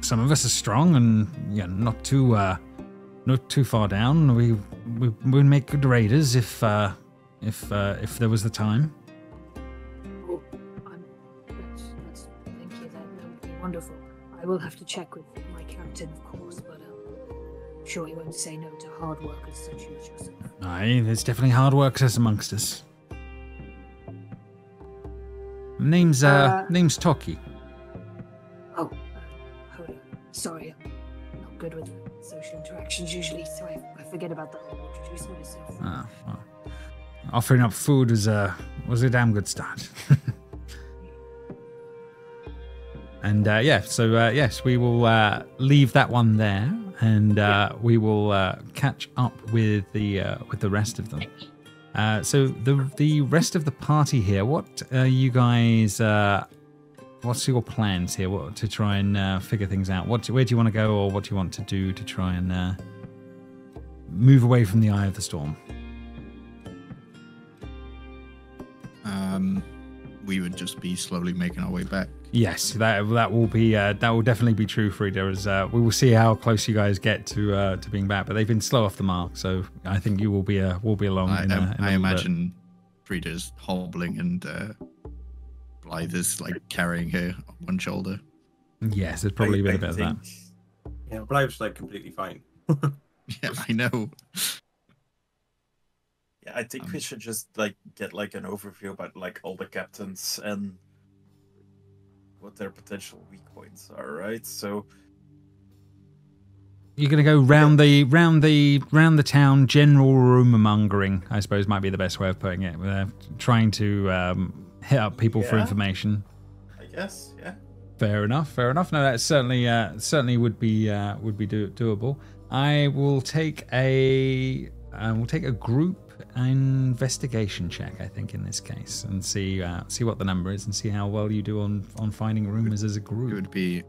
G: some of us are strong and yeah, not too far down. We'd make good raiders if there was the time.
I: Oh, thank you. That would be wonderful. I will have to check with my captain, of course, but I'm sure he won't say no to hard workers such as yourself.
G: Aye, there's definitely hard workers amongst us. Name's Toki.
I: Oh, hold on. Sorry, I'm not good with social interactions usually, so I forget about the whole introducing myself.
G: Oh, well. Offering up food was a damn good start. And yeah, so yes, we will leave that one there, and we will catch up with the rest of them. So the rest of the party here, what are you guys
A: what's your plans here? What to try and figure things out? Where do you want to go, or what do you want to do to try and move away from the eye of the storm?
F: We would just be slowly making our way back.
A: Yes, that will definitely be true, Frida. As we will see how close you guys get to being back, but they've been slow off the mark, so I think you will be along.
F: I imagine Frida's hobbling and Blythe is like carrying her on one shoulder.
A: Yes, there's probably been a bit of that.
E: Yeah, Blythe's like completely fine.
F: Yeah, I know.
C: Yeah, I think we should just like get like an overview about like all the captains and what their potential weak points are, right? So
A: you're gonna go round the town, general rumor mongering, I suppose might be the best way of putting it. Trying to hit up people for information.
C: I guess, yeah.
A: Fair enough. No, that certainly would be doable. I will take a group investigation check, I think, in this case, and see what the number is, and see how well you do on finding rumors as a group.
F: It would be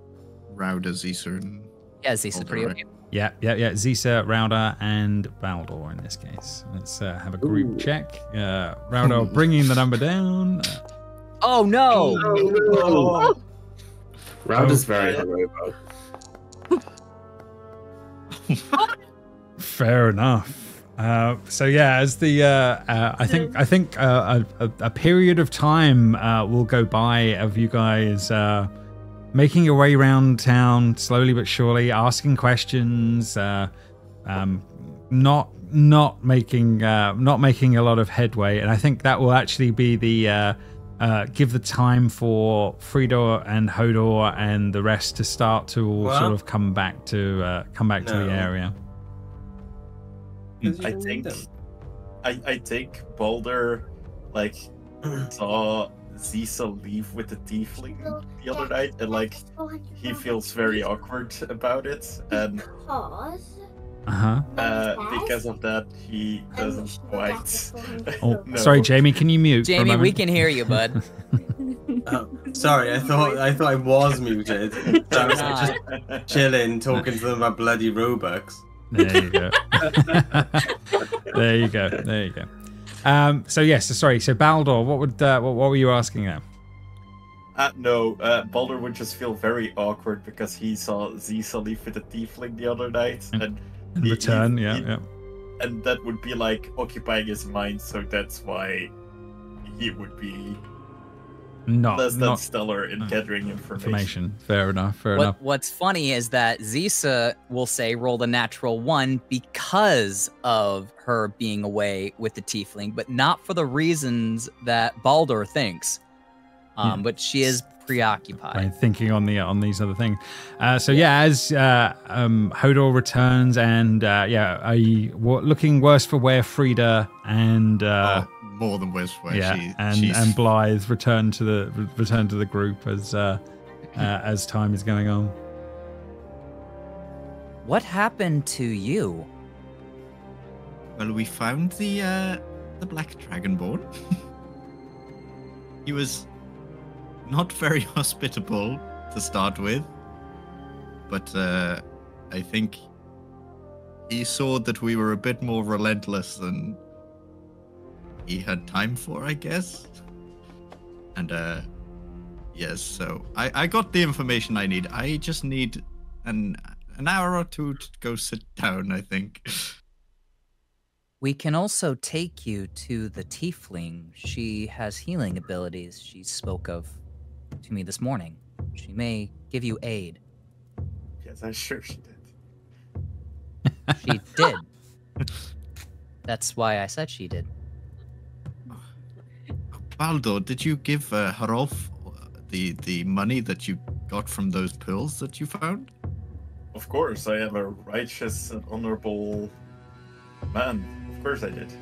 F: Rauda, Zisa, and
B: Zisa's pretty okay.
A: Yeah. Zisa, Rauda, and Baldur in this case. Let's have a group check. Rauda bringing the number down.
B: Oh no!
H: Oh. Rauda's very hungover.
A: Fair enough. So yeah, as the I think a period of time will go by of you guys making your way around town slowly but surely, asking questions, not making a lot of headway, and I think that will actually be the give the time for Frida and Hodor and the rest to start to all sort of come back to the area.
C: I think Baldur like saw Zisa leave with the tiefling the other night, and like he feels very awkward about it, and because of that he doesn't quite.
A: Oh, no. Sorry, Jamie, can you mute?
B: Jamie, we can hear you, bud.
E: Sorry, I thought I was muted. So I was just chilling, talking to them about bloody Robux.
A: There you go. There you go. So Baldur, what were you asking now?
C: Baldur would just feel very awkward because he saw Zisa leave with the tiefling the other night, and
A: return,
C: and that would be like occupying his mind, so that's why he would be less than stellar in gathering information.
A: Fair enough.
B: What's funny is that Zisa will say roll the natural 1 because of her being away with the tiefling, but not for the reasons that Baldur thinks. But she is preoccupied,
A: right, thinking on these other things. As Hodor returns, and looking worse for wear, Frida and
F: more than worse for wear.
A: And Blythe return to the group as time is going on.
B: What happened to you?
F: Well, we found the Black Dragonborn. He was not very hospitable to start with, but I think he saw that we were a bit more relentless than he had time for, I guess. And yes, so I got the information I need. I just need an hour or two to go sit down, I think.
B: We can also take you to the tiefling. She has healing abilities she spoke of to me this morning. She may give you aid.
C: Yes, I'm sure she did.
B: She did. That's why I said she did.
F: Baldur, did you give Harolf the money that you got from those pearls that you found?
C: Of course, I am a righteous and honorable man. Of course I did.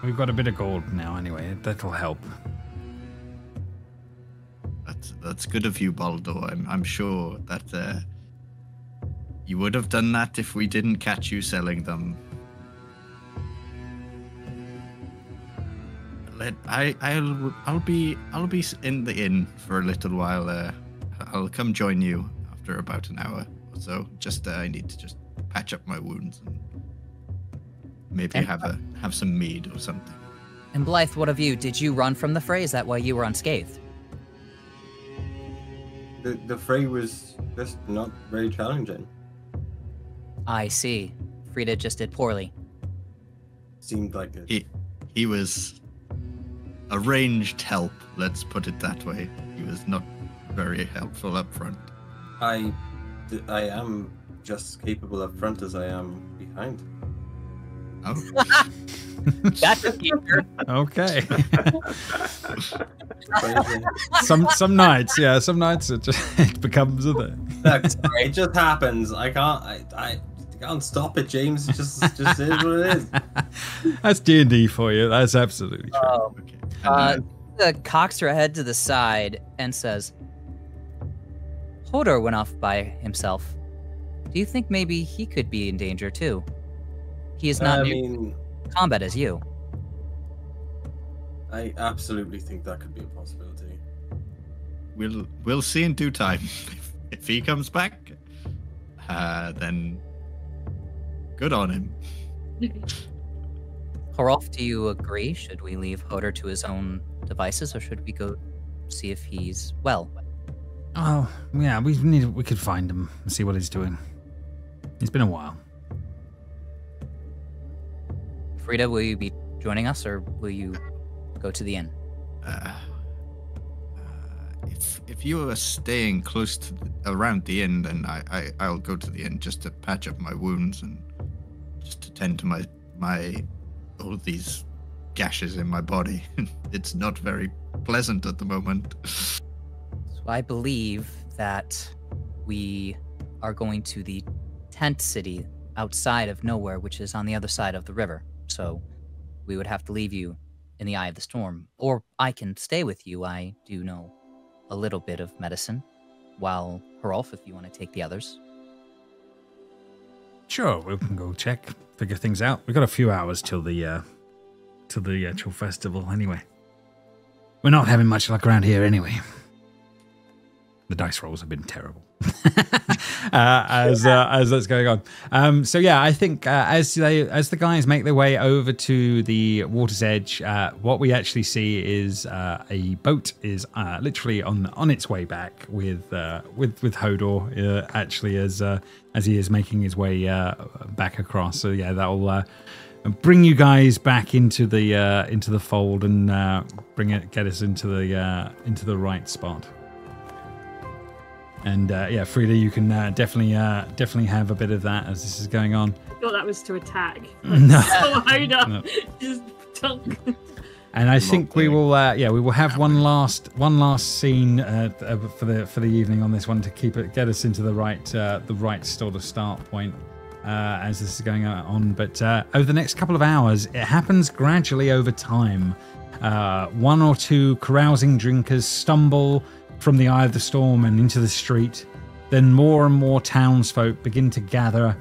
A: We've got a bit of gold now anyway. That'll help.
F: That's good of you, Baldur. I'm sure that you would have done that if we didn't catch you selling them. I'll be in the inn for a little while. I'll come join you after about an hour or so. Just I need to just patch up my wounds and maybe have some mead or something.
B: And Blythe, what of you? Did you run from the fray? Is that why you were unscathed?
E: The fray was just not very challenging.
B: I see. Frida just did poorly.
E: Seemed like it.
F: He was a ranged help, let's put it that way. He was not very helpful up front.
E: I am just as capable up front as I am behind.
F: Oh.
B: That's a keeper.
G: Okay. some nights, yeah, some nights it becomes a thing.
E: It just happens. I can't stop it, James. It just is what it is.
G: That's D&D for you. That's absolutely true.
B: Okay. Cocks her head to the side and says, Hodor went off by himself. Do you think maybe he could be in danger too? He is not near combat as you.
E: I absolutely think that could be a possibility.
F: We'll see in due time. If he comes back, then good on him.
B: Horolf, do you agree? Should we leave Hodor to his own devices, or should we go see if he's well?
G: Oh, yeah, we could find him and see what he's doing. It's been a while.
B: Frida, will you be joining us, or will you go to the inn?
F: If you are staying close to around the inn, then I'll go to the inn just to patch up my wounds and just to tend to my all of these gashes in my body. It's not very pleasant at the moment.
B: So I believe that we are going to the tent city outside of nowhere, which is on the other side of the river. So we would have to leave you in the eye of the storm. Or I can stay with you. I do know a little bit of medicine. While Horolf, if you want to take the others.
G: Sure, we can go check, figure things out. We've got a few hours till the actual festival anyway. We're not having much luck around here anyway. The dice rolls have been terrible as that's going on. So yeah, I think as the guys make their way over to the water's edge, what we actually see is a boat is literally on its way back with Hodor actually as he is making his way back across. So yeah, that'll bring you guys back into the fold and get us into the right spot. And yeah, Frida, you can definitely have a bit of that as this is going on.
D: I thought that was to attack.
G: No.
D: No. Just dunk.
G: And I think we will have one last scene for the evening on this one to get us into the right sort of start point as this is going on. But over the next couple of hours, it happens gradually over time. One or two carousing drinkers stumble from the eye of the storm and into the street. Then more and more townsfolk begin to gather,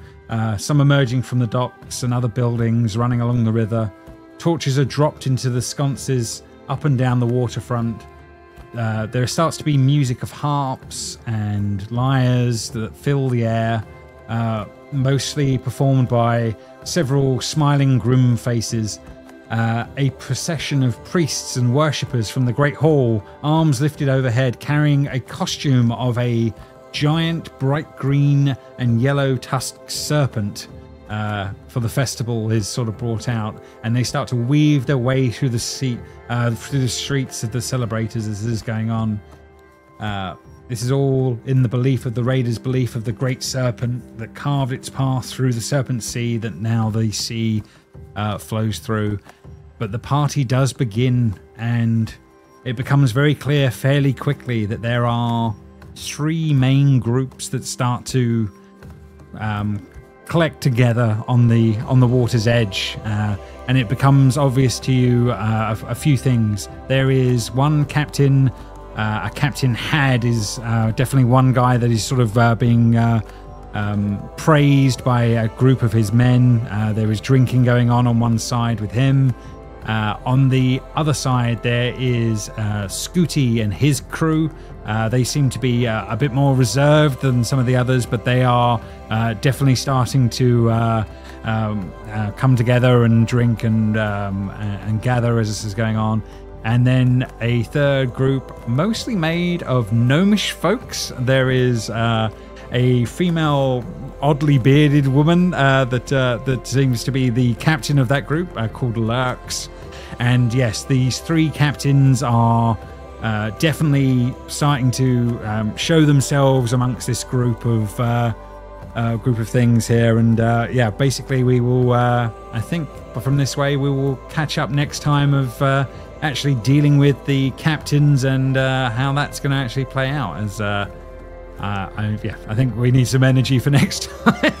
G: some emerging from the docks and other buildings running along the river. Torches are dropped into the sconces up and down the waterfront. There starts to be music of harps and lyres that fill the air, mostly performed by several smiling grim faces. A procession of priests and worshippers from the Great Hall, arms lifted overhead, carrying a costume of a giant bright green and yellow tusked serpent for the festival is sort of brought out, and they start to weave their way through the streets of the celebrators as this is going on. This is all in the belief of the raiders' belief of the great serpent that carved its path through the Serpent Sea that now the sea flows through. But the party does begin, and it becomes very clear fairly quickly that there are three main groups that start to collect together on the water's edge, and it becomes obvious to you a few things. There is one captain. A Captain Had is definitely one guy that is sort of being praised by a group of his men. There is drinking going on one side with him.
A: On the other side, there is Scooty and his crew. They seem to be a bit more reserved than some of the others, but they are definitely starting to come together and drink and gather as this is going on. And then a third group, mostly made of gnomish folks. There is a female, oddly bearded woman that seems to be the captain of that group, called Lurks. And yes, these three captains are definitely starting to show themselves amongst this group of things here. And yeah, basically we will, I think from this way, we will catch up next time of actually dealing with the captains and how that's going to actually play out. As I think we need some energy for next time.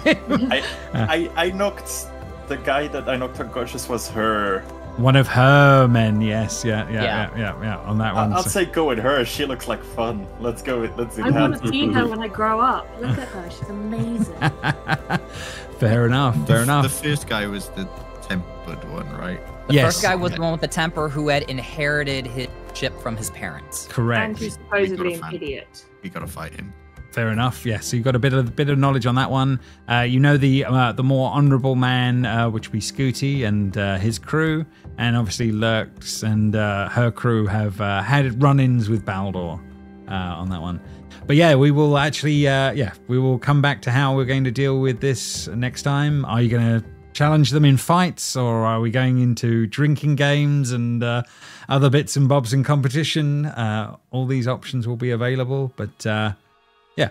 C: I knocked the guy that I knocked unconscious was her.
A: One of her men, yes, yeah, on that one.
C: I'll say go with her. She looks like fun. Let's go. Let's do that.
D: I want to see her when I grow up. Look at her. She's amazing.
A: Fair enough.
F: The first guy was the tempered one, right?
B: The first guy was the one with the temper who had inherited his ship from his parents.
A: Correct.
D: And who's supposedly an idiot.
F: We gotta fight him.
A: Fair enough. Yeah, so you've got a bit of knowledge on that one. You know the more honourable man, which would be Scooty and his crew, and obviously Lurks and her crew have had run-ins with Baldur on that one. But yeah, we will actually we will come back to how we're going to deal with this next time. Are you going to challenge them in fights, or are we going into drinking games and other bits and bobs in competition? All these options will be available, but